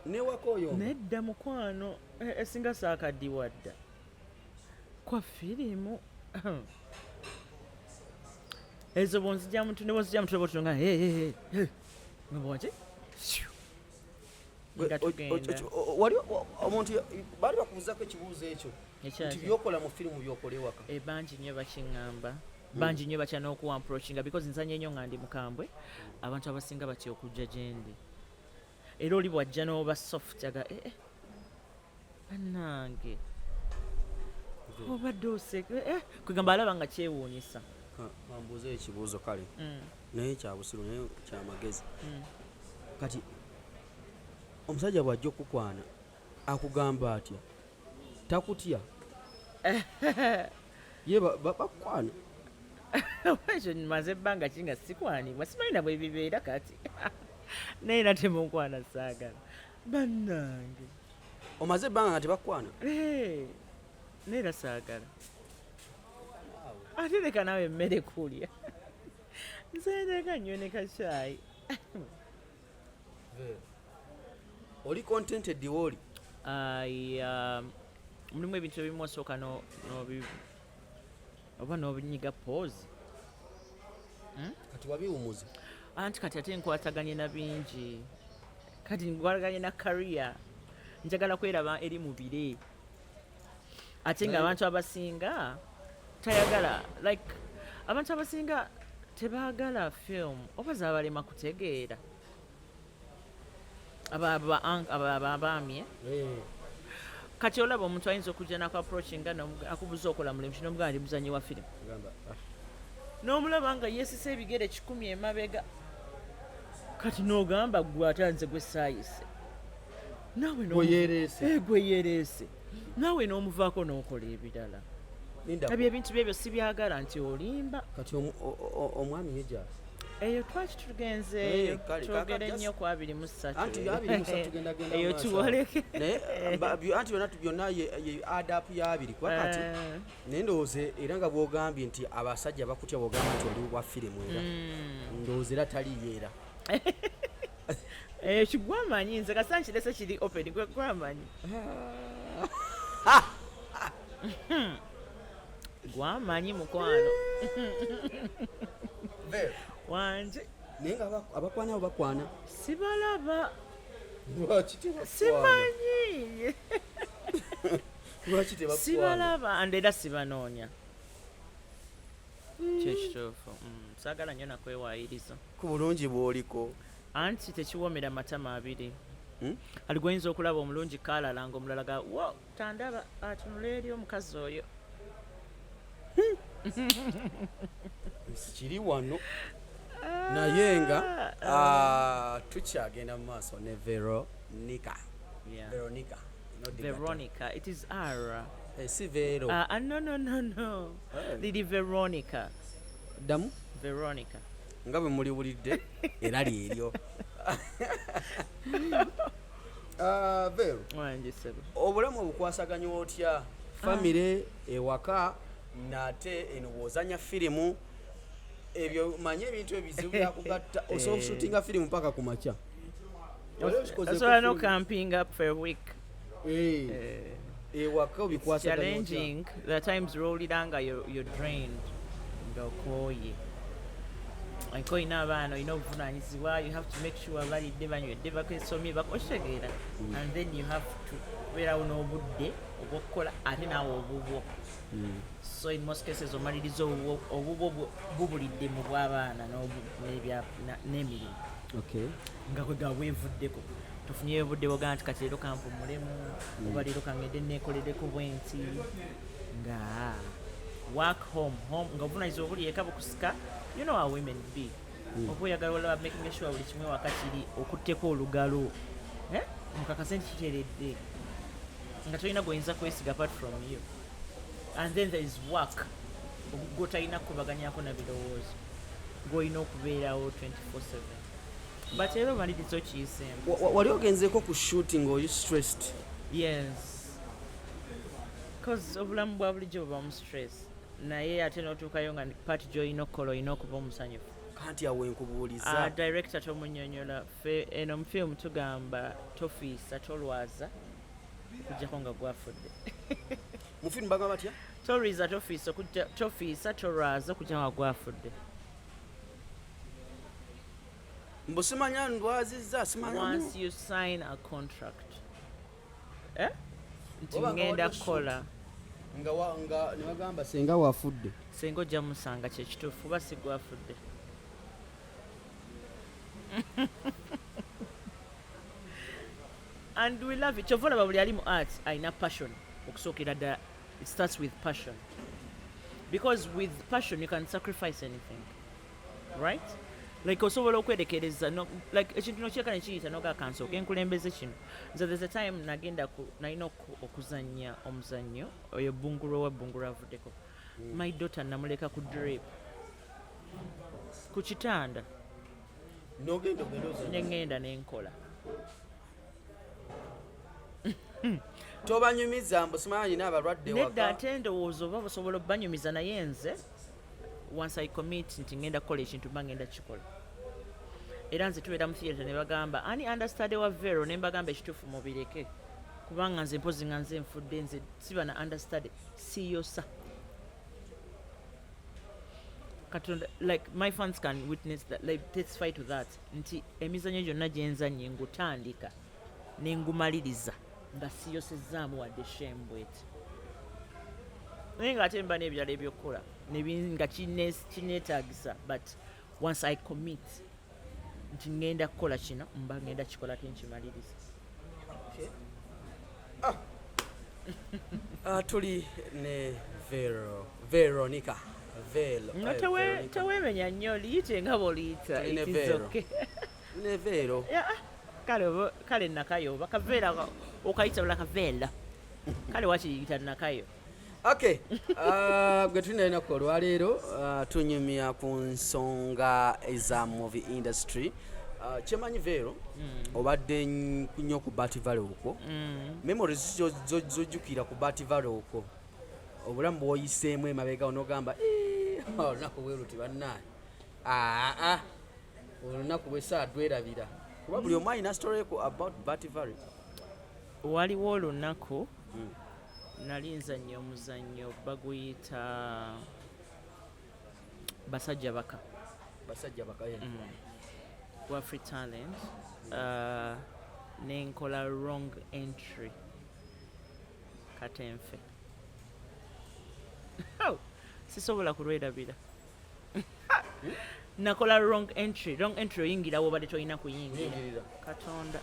newako oyomba nedda mukwano esinga saakaddiwa dda kwa firimu ezo bonzijja muntu ne bonzijja mutulo botunga ngabonje nga tugenda wali omuntu bali bakubuuzako ekibuuzo ekyo nti byokola mu firimu byokola ewaka bangi nnyo bakiŋŋamba bangi nnyo batya n'okuwa approachinga because nzanya ennyo nga ndi mukambwe abantu abasinga batya okujja gye ndi era oli bwajja n'oba soft aga bannange obadde oseke kwegamba alaba nga kyewuunyisa kambuuze ekibuuzo kale naye kyabusiru naye kyamagezi kati omusajja bw'ajja okukwana akugamba atya takutya ye bakwana ekyo maze ebbanga kinga sikwanibwa simanyi bwe bibeera kati naye natemukwana saagala bannange omaze ebbanga nga tebakwana neera saagala ate leka nawe emmere kulya nzereka nnyo ne kacaayi oli contented wooli mulimu ebintu ebimu osooka oba n'obinyiga pose kati wabiwumuza anti kati ate nkwataganye na bingi kati nkwataganye na career njagala kweraba eri mu bire ate nga abantu abasinga tayagala like abantu abasinga tebaagala film oba zabalema kutegeera abaami kati olaba omuntu ayinza okujja naku approaching nga akubuza okola mulimu kino omugamba ndi muzanyi wa firimu n'omulaba nga yeesisa ebigere 100 emabega kati n'ogamba gwe atanze gwe saayise naawe gwe yeereese naawe n'omuvaako n'okola ebirala ebyo ebintu byebyo sibyagala nti olimba kati omwami yeja eyo twaki tugenzeeyo twogere nnyo ku 23 eyo tuwoleke anti byonna ye adapu y'abiri kuba kati naye ndowooza era nga bw'ogambye nti abasajja bakutya bw'ogamba nti oli wa firimu era ndowooza era taliyo era kigwamanyi nze kasa nkirese kiri open gwe gwamanyi gwamanyi mukwano wanje naye nga abakwana abo bakwana sibalaba simanyi sibalaba ande era sibanoonya kyekituufu saagala nnyo nakwewayiriza ku bulungi bw'oliko anti tekiwomera matama abiri aligwayinza okulaba omulungi kaalala nga omulala ga wo tandaba atunula eri omukazi oyo kiri wano naye nga tukyagenda mu maaso ne Veronica. It is R. Si Vero. No. Lidi Veronica. Damu? Veronica. Nga bwe muliwulidde era lyeryo. Vero. Obulamu obukwasaganya otya famire ewaka nate eno bw'ozanya firimu ebyo manye ebintu ebizibu byakugatta osobola okushootinga firimu paka ku makya osobola no camping up for a week ewaka obikwasaganya challenging the times rolliranga you're drained nga okooye like oyina abaana oyina obuvunanyizibwa you have to make sure balidde banywedde bakesomye bakitegeera and then you have to kubeerawo n'obudde obw'okukola ate naawe obubwo so in most cases omaliriza obubwo bubulidde mu bw'abaana n'emirimu nga kwega bwevuddeko tufunyeyo obudde bwogaa nti kati leero kanpumulemu oba leero kangende neekolereko bwensi nga work home nga obuvunanyizibwa obuli eka bukusika you know how women be oba oyagala olaba making sure buli kimwe waka kiri okutteko olugalo mukakase nti kiteredde nga tolina gwoyinza kwesiga apart from you and then there is work gotalina kukubaganyako na birowoozo gwolina okubeerawo 24/7 but era omaliriza okiyisembu wali ogenzeko ku shooting oli stressed yes cause obulamu bwa bulijjo buba mu stress naye ate n'otuukayo nga part gy'olina okukola olina okuba omusanyufu kanti awo enkubuuliza director tomunyonyola fe eno mu film tugamba tofiisa tolwaza okujjako nga gwafudde mu film bagamba batya toriza tofiisa tolwaza okujja nga gwafudde mbu simanya ndwazizza simanya once you sign a contract nti ngenda kukola nga ne bagamba senga wafudde senga ojja musanga kyekituufu oba si gwafudde and we love it kyova olaba buli ali mu art alina passion okusookera ddala it starts with passion because with passion you can sacrifice anything, right? Like osobola okwerekereza no, like ekintu no kyeka nekiyita noga kanso kenkulembeze kino nze there's a time nalina okuzanya omuzannyo oyo bunguro wa bunguro avuddeko my daughter namuleka ku drip ku kitanda nengenda nenkola tobanyumiza mbu simanyi n'abalwadde waka nedda ate ndowooza oba busobola obbanyumiza naye nze once I commit nti ngenda kukola ekintu mba ngenda kikola era nze tubeera mu theatre ne bagamba ani understudy wa Vero ne mbagamba ekituufu mubireke kubanga nze mpozi nga nze nfudde nze siba na understudy siyosa katonda like my fans can witness that, like testify to that nti emizanyo gyonna gyenzanye ngutandika nengumaliriza nga siyosezaamu wadde shembweti naye ngaate mba n'ebirala ebyokukola nga kineetaagisa but once I commit nti ngenda kukola kino mba ngenda kikola tenkimaliriza. Tuli ne Veronica. Tewemenya nnyo liyite nga bw'oliyita ne Vero. Kale nakayo bakaveera okayita bula kaveera kale wakiyita nakayo. Okay, gwe tulina ennaku olwaleero tunyumya ku nsonga eza movie industry. Kyemanyi Vero obadde nnyo ku Bati Valley okwo, memories zojjukira ku Bati Valley okwo obulamu bw'oyiseemu emabega onogamba olunaku bwe luti bannaye olunaku bwe saa dwerabira kuba buli omu alina story about Bati Valley. Waliwo olunaku nali nzannya omuzannyo baguyita basajja baka wa free talent nenkola wrong entry katemfe sisobola kulwerabira nakola wrong entry oyingirawo obadde tolina kuyingira katonda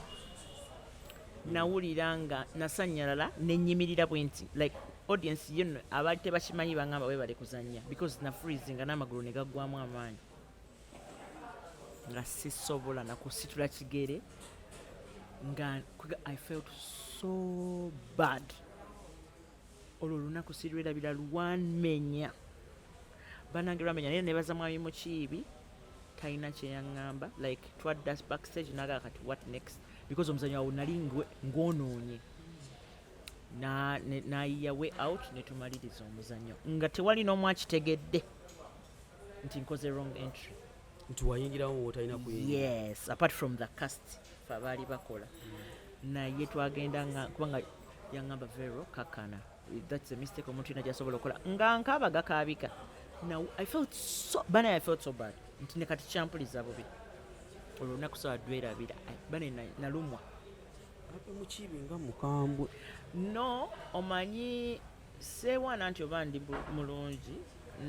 nawulira nga nasanyalala nenyimirira bwenti like audience yonna abali tebakimanyi bangamba bwe bali kuzanya because na freezing nga n'amagulu ne gaggwamu amaanyi nga sisobola nakusitula kigere nga I felt so bad. Olwo olunaku sirwerabira lwanmenya banange lwamenya naye nebaza mwami mukiibi talina kyeyaŋŋamba like twadda backstage nagaa kati what next because omuzannyo wawe nali ngwonoonye nayiya way out netumaliriza omuzannyo nga tewali n'omu akitegedde nti nkoze wrong entry nti wayingiramu wotalina kuyingira. Yes, apart from the cast fe abaali bakola naye twagenda kubanga yaŋŋamba Vero kakana that's a mistake omuntu ina gyasobola okukola nga nkaaba gakaabika. Now I felt so bad nti ne kati kyampuliza bubi olwo lunaku sawa dwerabira bane nalumwa mukiibi nga mukambwe no omanyi seewaana nti oba ndi mulungi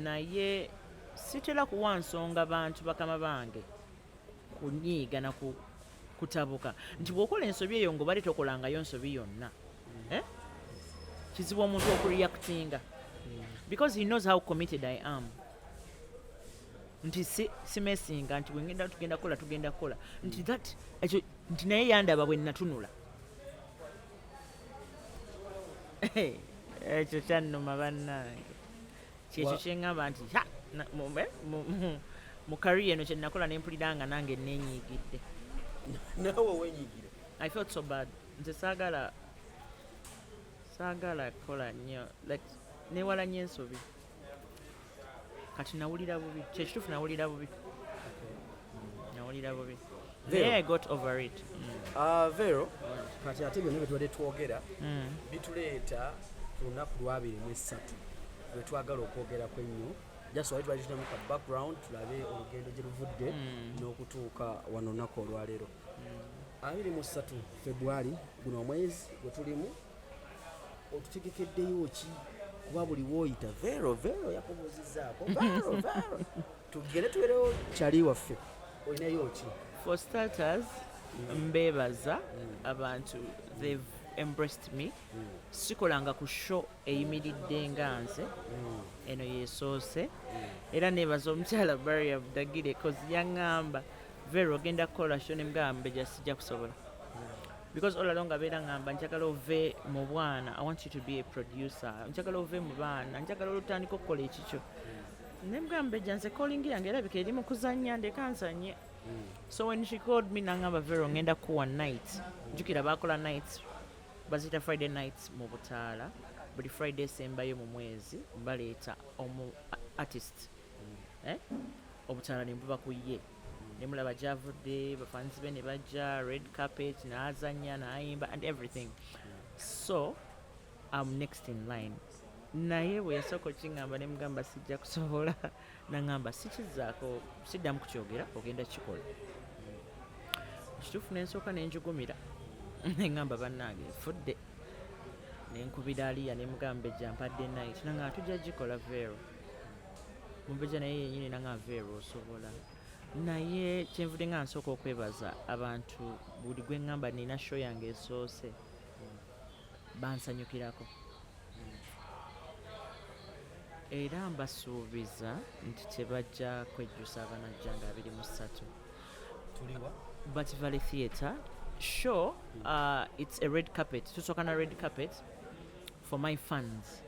naye sitera kuwa nsonga bantu bakama bange kunyiiga na kutabuka nti bw'okola ensobi eyo ng'obadde tokolangayo nsobi yonna kizibu omuntu okureactinga because he knows how committed I am nti simesinga nti tugenda kola nti that ekyo nti naye yandaba bwe natunula ekyo kyannuma bannange kyekyo kyeŋŋamba nti mu career eno kye nakola nempulira nga nange neenyiigidde. Nawe wenyiigire? I felt so bad nti saagala kola nnyo like newala nnyo ensobi kati nawulira bubi kyekituufu nawulira bubi naye I got over it. Vero kati ate byonna bye tubadde twogera bituleeta ku lunaku lwabiri mu esatu lwe twagala okwogerako ennyo just wali twali mu ka background tulabe olugendo gye luvudde n'okutuuka wano lunaku olwaleero 23 February guno omwezi gwe tulimu otutegekeddeyo ki kuba buli wooyita Vero yakubuuzizzaako Vero tugere tuberewo kyali waffe olinayo ki? For starters mbeebaza abantu embraced me sikolanga ku show eyimiridde nga nze eno yesoose era nebaza omukyala Barry Abdagire cause yaŋŋamba Vero ogenda kukola show nemugamba sijja kusobola because all along abeera ngamba njagala ove mu bwana I want you to be a producer njagala ove mu baana njagala olutandika okukola ekikyo nemugamba nze calling yange erabika eri mu kuzannya ndeka nzanye so when she called me nangamba Vero ngenda kuwa night njukira bakola nights bazita Friday nights mu Butaala buli Friday sembayo mu mwezi baleeta omu artist Obutaala nembuba ku ye nemulaba gyavudde bafanzi be ne bajja red carpet n'azanya n'ayimba and everything so I'm next in line naye bwe yasooka okingamba nemugamba sijja kusobola nangamba sikizaako siddamu kukyogera ogenda kikola kituufu nensooka nenjugumira neŋŋamba bannange nfudde nenkubira aliya nemugamba ejja mpadde night nanga tujja gikola Vero mubejja naye yennyini nanga Vero osobola naye kyenvudde nga nsooka okwebaza abantu buli gwe ŋŋamba nina show yange esoose bansanyukirako era mbasuubiza nti tebajja kwejjusa abanajja nga 23 tuliwa Bat Valley Theatre show it's a red carpet tusooka na red carpet for my fans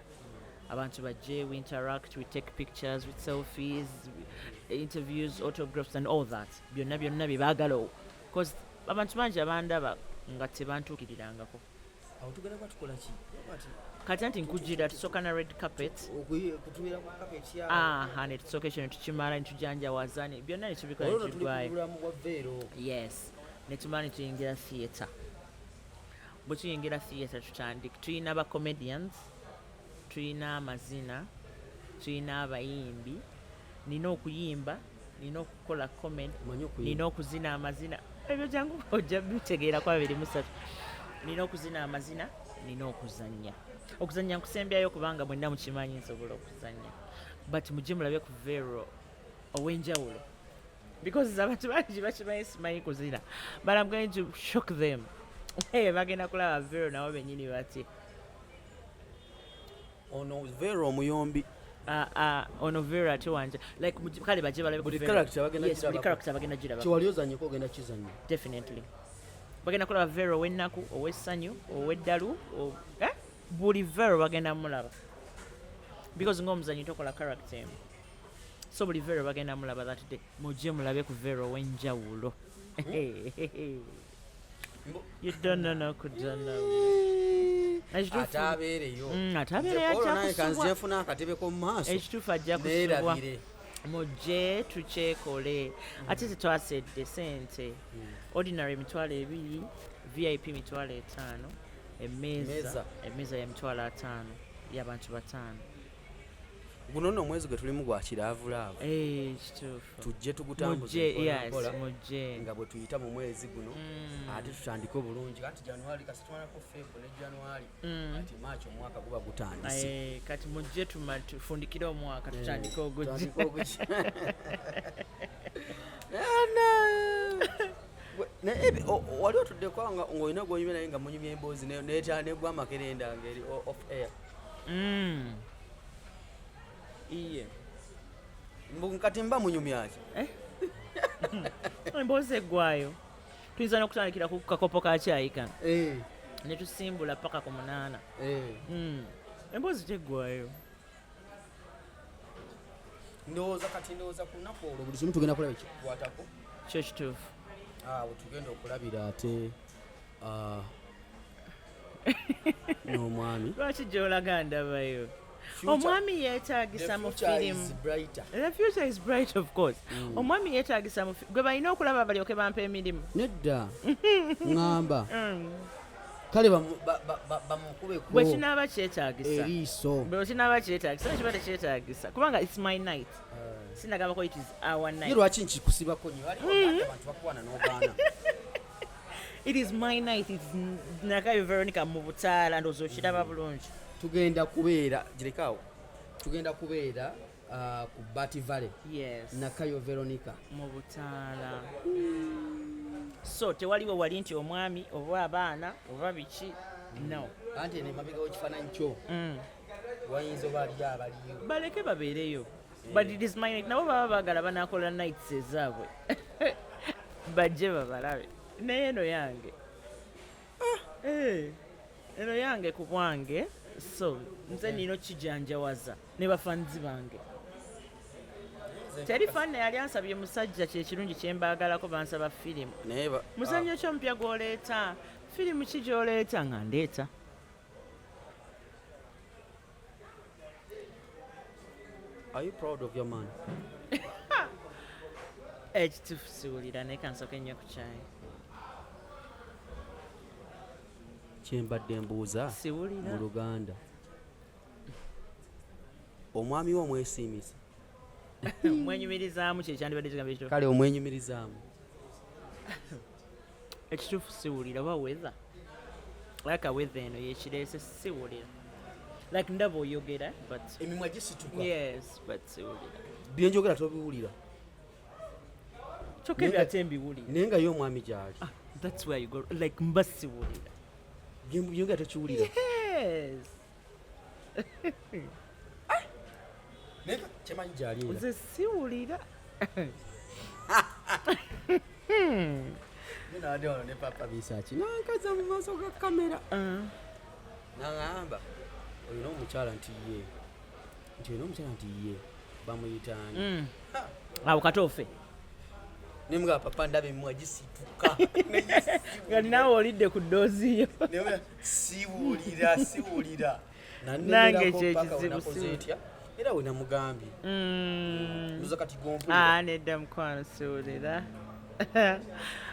abantu bajje we interact we take pictures with selfies interviews autographs and all that byonna bye baagala because abantu bangi abandaba nga tebantuukirirangako awo tugenda kwatukola ki kati anti nkujjira tusooka na red carpet kutubeera ku carpet ya ne tusooka ekyo ne tukimala ne tujanjawaza byonna ne tubikola ne tugwayo yes ne tumala ne tuyingira theatre bwe tuyingira theatre tutandika tuyina ba comedians tuyina amazina tuyina abayimbi nina okuyimba nina okukola comedy nina okuzina amazina ebyo jangu ojja bitegeera kwa 23 nina okuzina amazina nina okuzannya nkusembyayo kubanga mwenna mukimanyi nsobola okuzannya but mujje mulabe ku Vero ow'enjawulo because abantu bangi bakimanyi simanyi kuzina but I'm going to shock them bagenda kulaba Vero nabo bennyini bati ono Vero omuyombi ono Vero ate wanja like kale bajje balabe ku Vero buli character bagenda giraba kiwali ozannyeko ogenda kizannya definitely bagenda kulaba Vero ow'ennaku ow'essanyu ow'eddalu buli Vero bagenda mulaba because ng'omuzanyi tokola character emu so buli Vero bagenda mulaba that day mujje mulabe ku Vero ow'enjawulo you don't know kudana atabeereyo atabeereyo akatebeko mu maaso ekituufu ajja kusubwa mujje tukyekole ate tetwasedde sente ordinary emitwalo 2 VIP emitwalo 5 emmeeza ya mitwalo 5 y'abantu 5 guno nno omwezi gwe tulimu gwa kiraavulaavu kituufu tujje tugutambuze mujje nga bwe tuyita mu mwezi guno ate tutandike obulungi kati January kasitwanako February ne January kati March omwaka guba gutandise kati mujje tufundikire omwaka tutandike ogujja wali otuddeko ng'olina gw'onyumya naye nga munyumya emboozi negwa amakerenda ngeri off air iye kati mba munyumyaki emboozi eggwayo tuyinza n'okutandikira ku kakopo ka caayi kano ne tusimbula paka ku 8 emboozi teggwayo ndowooza ku lunaku olwo buli kimu tugenda kulaba ekikukwatako kyo kituufu awo tugenda okulabira ate n'omwami lwaki gy'olaga ndabayo omwami yeetaagisa mu firimu the future is bright of course omwami yeetaagisa mu gwe balina okulaba balyoke bampa emirimu nedda ŋŋamba kale bamukubeko bwe kinaaba kyetaagisa eriiso bwe kinaaba kyetaagisa kiba tekyetaagisa kubanga it's my night sinagambako it is our night ye lwaki nkikusibako nyo abantu bakuwana n'ogaana it is my night it's Nakayo Veronica mu Butaala ndowooza okiraba bulungi tugenda kubeera girekaawo tugenda kubeera ku Bat Valley Nakayo Veronica mu Butaala so tewaliwo wali nti omwami oba abaana oba biki no anti ne mabega w'ekifaananyi kyo wayinza oba aliyo abaliyo baleke babeereyo but it is my night nabo baba baagala banaakola nights ezaabwe bajje babalabe naye eno yange eno yange ku bwange so nze nino kijanjawaza ne bafanzi bange teri fanne yali ansabye musajja kyekirungi kyembaagalako bansaba firimu muzannyo kyomupya gw'oleeta firimu ki gy'oleeta nga ndeeta Are you proud of your man? ekituufu siwulira naye kansooka ennyo ku kyayi kyembadde mbuuza siwulira mu Luganda omwami wo omwesiimisa mwenyumirizaamu kyekyandibadde kigambo ekyo kale omwenyumirizaamu ekituufu siwulira oba weather like weather eno yekireese siwulira like ndaba oyogera but emimwa gisituka yes but siwulira byenjogera tobiwulira kyokka ebyo ate mbiwulira naye nga ye omwami gyali that's where you go like mba siwulira byengera tokiwulira yes naye kyemanyi gyali era nze siwulira nade wano ne papa Bisaki nankaza mu maaso ga kamera naŋŋamba olina omukyala nti ye bamuyitaani awo katoofe nemuga papa ndaba emimwa gisituka nga ninawe olidde ku ddoozi yo siwulira nange kyekizibu etya era we namugambye luza kati nedda mukwano siwulira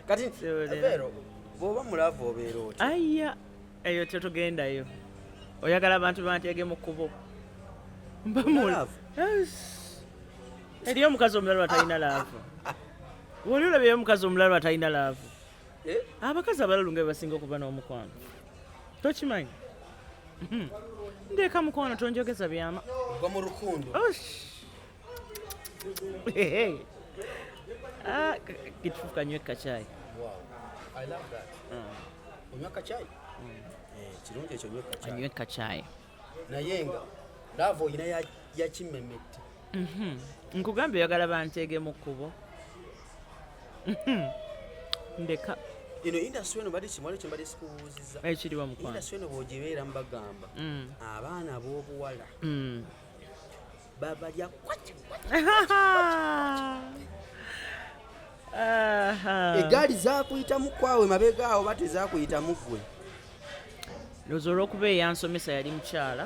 kati Vero bw'oba mulava obeera oti aya eyo tetugendayo oyagala abantu banteege mu kkubo eriyo omukazi omulala batalina laavu woli olabyeyo omukazi omulala batalina laavu abakazi abalalu nga bebasinga okuba n'omukwano tokimanyi ndeeka mukwano tonjogeza byama gwa mu lukundo kituufu kanywe kacaayi onywa kacaayi kirungi ekyo anywe kacaayi naye nga laavu oyina yakimemette nkugambye oyagala banteege mu kkubo ndeka ino industry eno bali kimwalo kye mbadde sikubuuziza ekiriwa mukwano industry eno bw'ogibeera mbagamba abaana b'obuwala babalya egaali zakuyitamu kwawe mabega awo bate zakuyitamu ggwe loza olw'okuba eyansomesa yali mukyala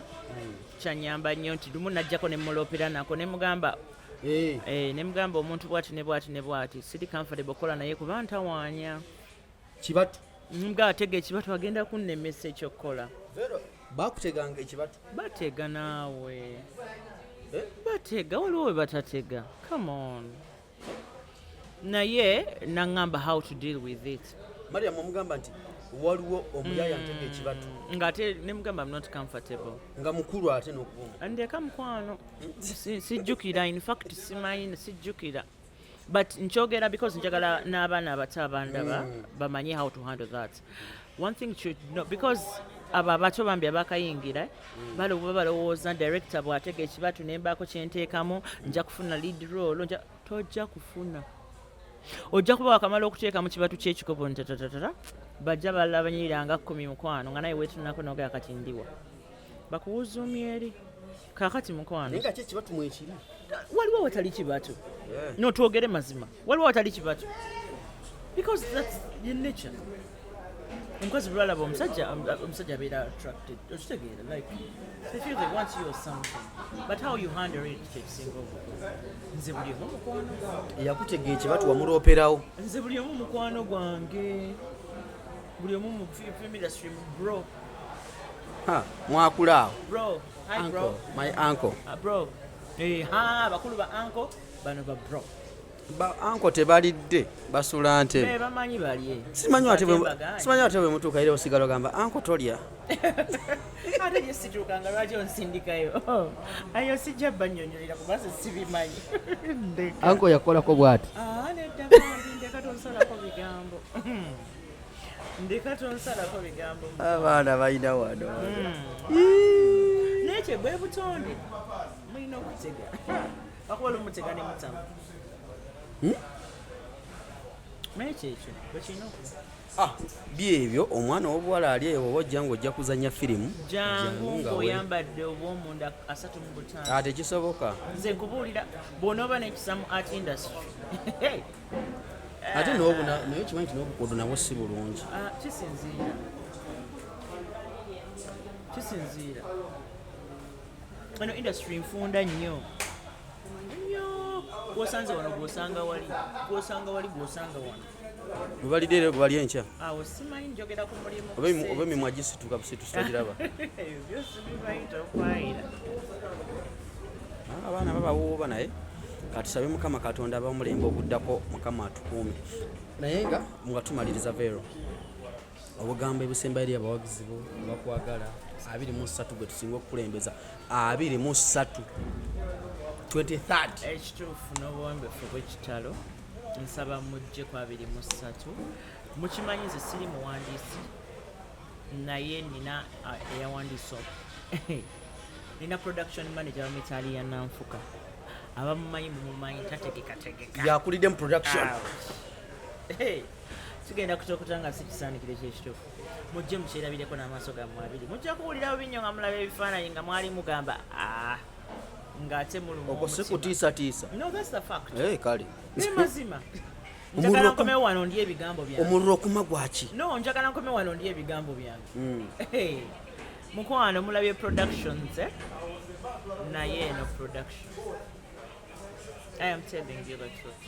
kyanyamba nnyo nti lumu najjako nemulopera nako nemugamba nemugamba omuntu bwati ne bwati ne bwati siri comfortable kola naye kuba ntawaanya kibatu nga atega ekibatu agenda kunnemesa ekyokukola bakuteganga ekibatu batega naawe batega waliwo we batatega come on naye naŋŋamba how to deal with it Mariam omugamba nti waliwo omuyaya antega ekibatu ng'ate nemugamba I'm not comfortable nga mukulu ate n'okuba ndeka mukwano sijjukira in fact simanyi sijjukira but nkyogera because njagala n'abaana abato abandaba bamanyi how to handle that one thing should know because abo abato bambi abakayingira balowooza director bw'atega ekibatu nembaako kyenteekamu nja kufuna lead role tojja kufuna ojja kuba wakamala okuteekamu kibatu kyekikopo ntatatata bajja balala banyiranga 10 mukwano nga naye weetunako nogera kati ndiwa bakuwuzuumya eri kakati mukwano naye nga ki ekibatu mwekiri waliwo watali kibatu notwogere mazima waliwo watali kibatu because that's your nature omukazi bulwalaba omusajja abeera attracted okitegeera like they feel they want you or something but how you handle it kyekisinga obukulu nze buli omu mukwano yakutega ekibatu wamulooperawo nze buli omu mukwano gwange buli omu mu film industry bro mwakulaawo bro hi bro my uncle bro bakulu ba uncle bano ba bro ba uncle tebalidde basula ntebe bamanyi balye simanyi ate bwe mutuuka ire osigala ogamba uncle tolya ate gye situukanga lwaki onsindikayo ayo sijja bannyonnyolera kubase sibimanyi uncle yakolako bw'ati nedda bambi ndeka tonsalako bigambo ndeka tonsalako bigambo abaana balina wano nekyo bwe butonde mulina okutega bakuba olumutega ne mutama nekyo ekyo bwekirina okuba byebyo omwana w'obuwala ali eyo oba ojja ng'ojja kuzannya firimu jangu ng'oyambadde obw'omunda 35 ate kisoboka nze nkubuulira bw'onooba n'ekisa mu art industry ate naye kimanyi ti n'obukodo nabwo si bulungi kisinziira eno industry nfunda nnyo gwosanze wano gwosanga wali gwosanga wano webalidde era gwebali enkya awo simanyi njogera ku mulimu oba emimwa gisituka busitutagiraba ebyo byose bimanyi tokwayira abaana babawuuba naye katusabe mukama katonda abamulembe obuddako mukama atukuume naye nga tumaliriza Vero obugambo ebisemba eri abawagizi bo bakwagala 23 gwe tusinga okukulembeza 23 23 ekituufu n'obuwombefu bw'ekitalo nsaba mujje ku 23 mukimanyi nze siri muwandiisi naye nina eyawandiisa nina production manager w'amitaali ya Nanfuka abamumanyi mumumanyi tategekategeka yakulidde mu production kigenda kutokota nga sikisaanikire kyekituufu mujje mukyerabireko n'amaaso gammwe abiri mujja kuwulirawo binnyo nga mulaba ebifaananyi nga mwali mugamba ng'ate mulumu okusikutiisatiisa no that's the fact kale mazima njagala nkome wano ndi ebigambo byange omuliro okuma gwaki no njagala nkome wano ndi ebigambo byange mukwano mulabye productions naye eno production I am telling you the truth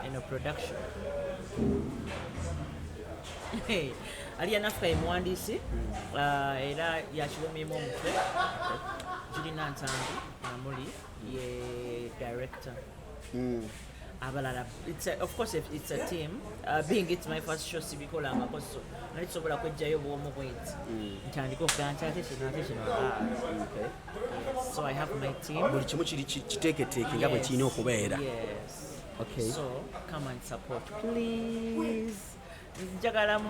eno production aliya Nafuka ye muwandiisi era yakiwumyemu omutwe Julina Ntangi namuli ye director abalala of course it's a team being it's my first show sibikolangako so nali sobola kwejjayo bwomu bwezi ntandika okugaa nti ate kino so I have my team buli kimu kiri kiteeketeeke nga bwe kirina okubeera so come and support please njagala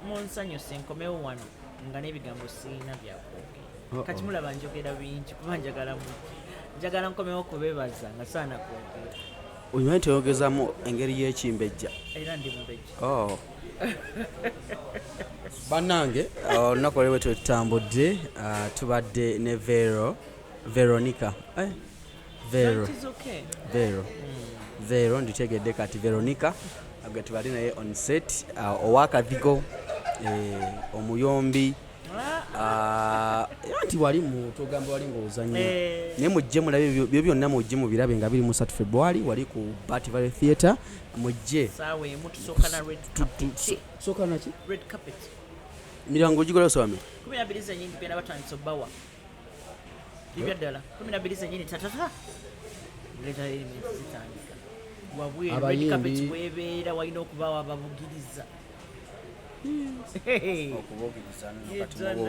munsanyuse nkomewo wano nga n'ebigambo siina byakwogera kati mulaba njogera bingi kuba njagala nkomewo kubebaza nga saana kwogera oyimanyi teyogezamu engeri y'ekimbejja era ndi mubejja bannange olunaku olwe twetutambudde tubadde ne Veronica Vero nditegedde kati Veronica gwe tubadde naye on set owakavigo omuyombi nti wali tugamba wali ng'ozannya naye mujje mulabe byo byonna mujje mubirabe nga 23 February wali ku Party Valley Theatre mujje sawa emu tusooka na red carpet mirango gikola osome 12 zenyini pena batandise bawa bibya ddala 12 zenyini tatata leta elements zitandika wabwe red carpet bwebeera walina okubawa ababugiriza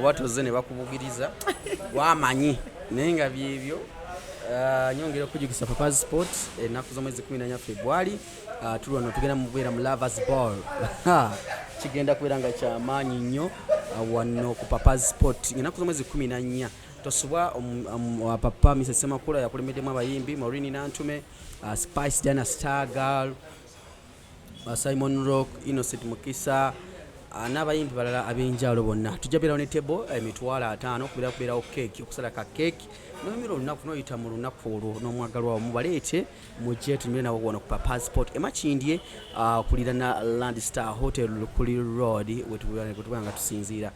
watoze ne bakubugiriza wamanyi naye nga byebyo nyongera okujjukisa Papa's Sport ennaku z'omwezi 14 February tuli wano tugenda mubeera mu Lovers Ball kigenda kubeera nga kyamaanyi nnyo wano ku Papa's Sport ennaku z'omwezi 14 tosubwa papa Mrs. Semakula yakulembeddemu abayimbi Maureen Nantume Spice Diana Star Girl Simon Rock Innocent Mukisa n'abayimbi balala ab'enjawulo bonna tujja beerawo ne table emitwalo 5 kubeerawo keeki okusala ka keeki n'omira olunaku n'oyita mu lunaku olwo n'omwagalwawo mubaleete mujje tumire nawo wano ku Papa's Sport emakindye kulira na Land Star Hotel Lukuli Road wetubeera nga tusinziira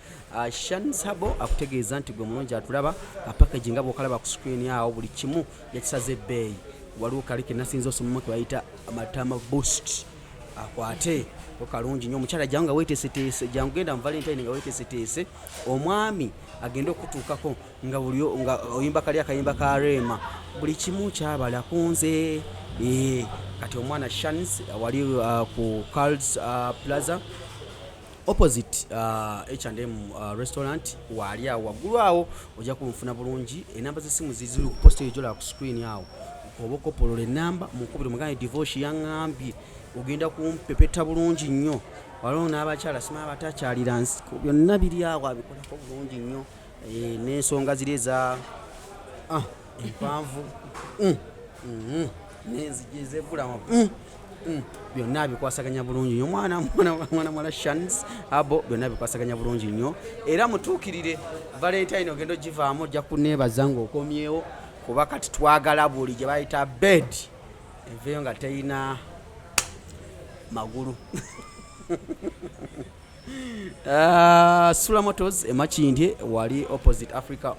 Shansabo akutegeeza nti gwe mulungi atulaba package nga bw'okalaba ku screen awo buli kimu yakisaze ebbeeyi waliwo kalike nasinza osomamu ke bayita amatama boost akwate okalungi nnyo omukyala jangu nga weeteeseteese jangu genda mu Valentine nga weeteeseteese omwami agenda okutuukako nga nga oyimba kali akayimba ka Rema buli kimu kyabala kunze kati omwana Shans wali ku Carl's Plaza opposite H&M restaurant wali awo waggulu awo ojja kumufuna bulungi enamba z'essimu ziziri ku posta ejola ku screen awo oba okopolola enamba mukubire mugane divorce yaŋŋambye ogenda kumpepeta bulungi nnyo waliwo n'abakyala sima batakyalira nsiko byonna biri awo abikolako bulungi nnyo n'ensonga ziri eza empanvu n'enzigi ez'ebbulamu byonna abikwasaganya bulungi nnyo mwana mwala shans abo byonna abikwasaganya bulungi nnyo era mutuukirire valentine ogenda ogivaamu ojja kuneebaza ng'okomyewo kuba kati twagala buli gye bayita bed eveeyo nga terina magulu Sula Motors emakindye wali opposite Africa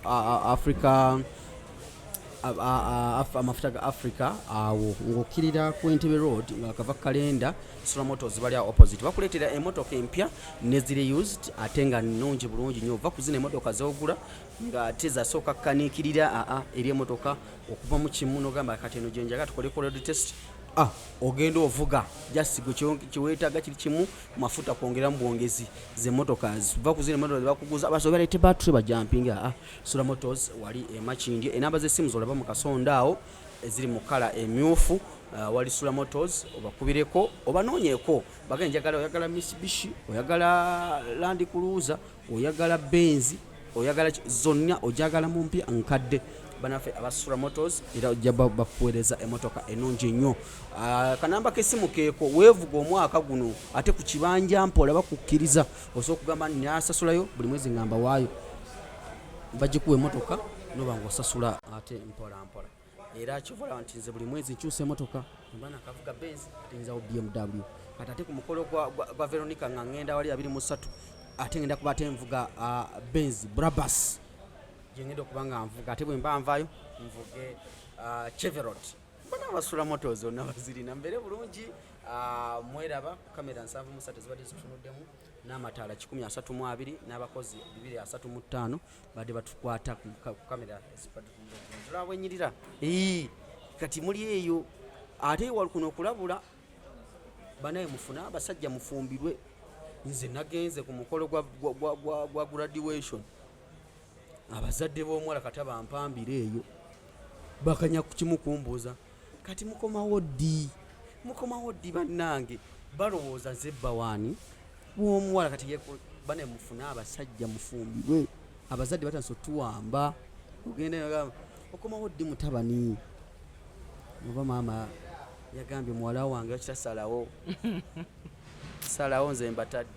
amafuta ga Africa awo ng'okkirira ku Entebbe Road nga kava kalenda Sula Motors bali opposite bakuleetera emmotoka empya ne ziri used ate nga nnungi bulungi nnyo ova kuzina emmotoka z'ogula nga ate zasooka kukaniikirira eri emmotoka okuva mu kimu n'ogamba kati eno gye njaga tukoleko road test ogenda ovuga jasigo kiweetaaga kiri kimu mafuta kwongeramu bwongezi z'emmotoka va kuzina emmotoka zebakuguza abasobola leete battery bajampinga Sula Motors wali emakindye enamba z'essimu zolaba mu kasonda awo eziri mu kala emyufu wali Sula Motors obakubireko obanoonyeko bagenda njagala oyagala Mitsubishi oyagala Land Cruiser oyagala Benz oyagala zonna ojagala mu mpya nkadde banaffe aba Sula Motors era ojja bakuweereza emmotoka ennungi nnyo kanamba k'essimu keeko weevuga omwaka guno ate ku kibanja mpola bakukkiriza osobola okugamba nasasulayo buli mwezi ngamba waayo bagikuwa emmotoka noba ng'osasula ate mpola mpola era kivola nti nze buli mwezi nkyusa emmotoka mba nakavuga Benz ate nzawo BMW kati ate ku mukolo gwa Veronica nga ngenda wali 23 ate ngenda kuba ate nvuga Benz Brabus ngenda okuba nga nvuga ate bwe mba nvayo nvuge Chevrolet mbona abasula Motors zonna bazirina mbere bulungi mweraba ku kamera 7 zibadde zitunuddemu n'amataala 132 n'abakozi 235 badde batukwata ku kamera zibadde tulabwenyirira kati muli eyo ate wali kuno okulabula banaye mufuna abasajja mufumbirwe nze nagenze ku mukolo gwa graduation abazadde b'omuwala kati bampambira eyo bakanya kukimukumbuuza kati mukomawo ddi bannange balowooza zebba waani bw'omuwala kati bane mufuna abasajja mufumbirwe abazadde batanso tuwamba ogenda yagamba okomawo ddi mutabani oba maama yagambye muwala wange yakitasalawo salawo nze mbatadde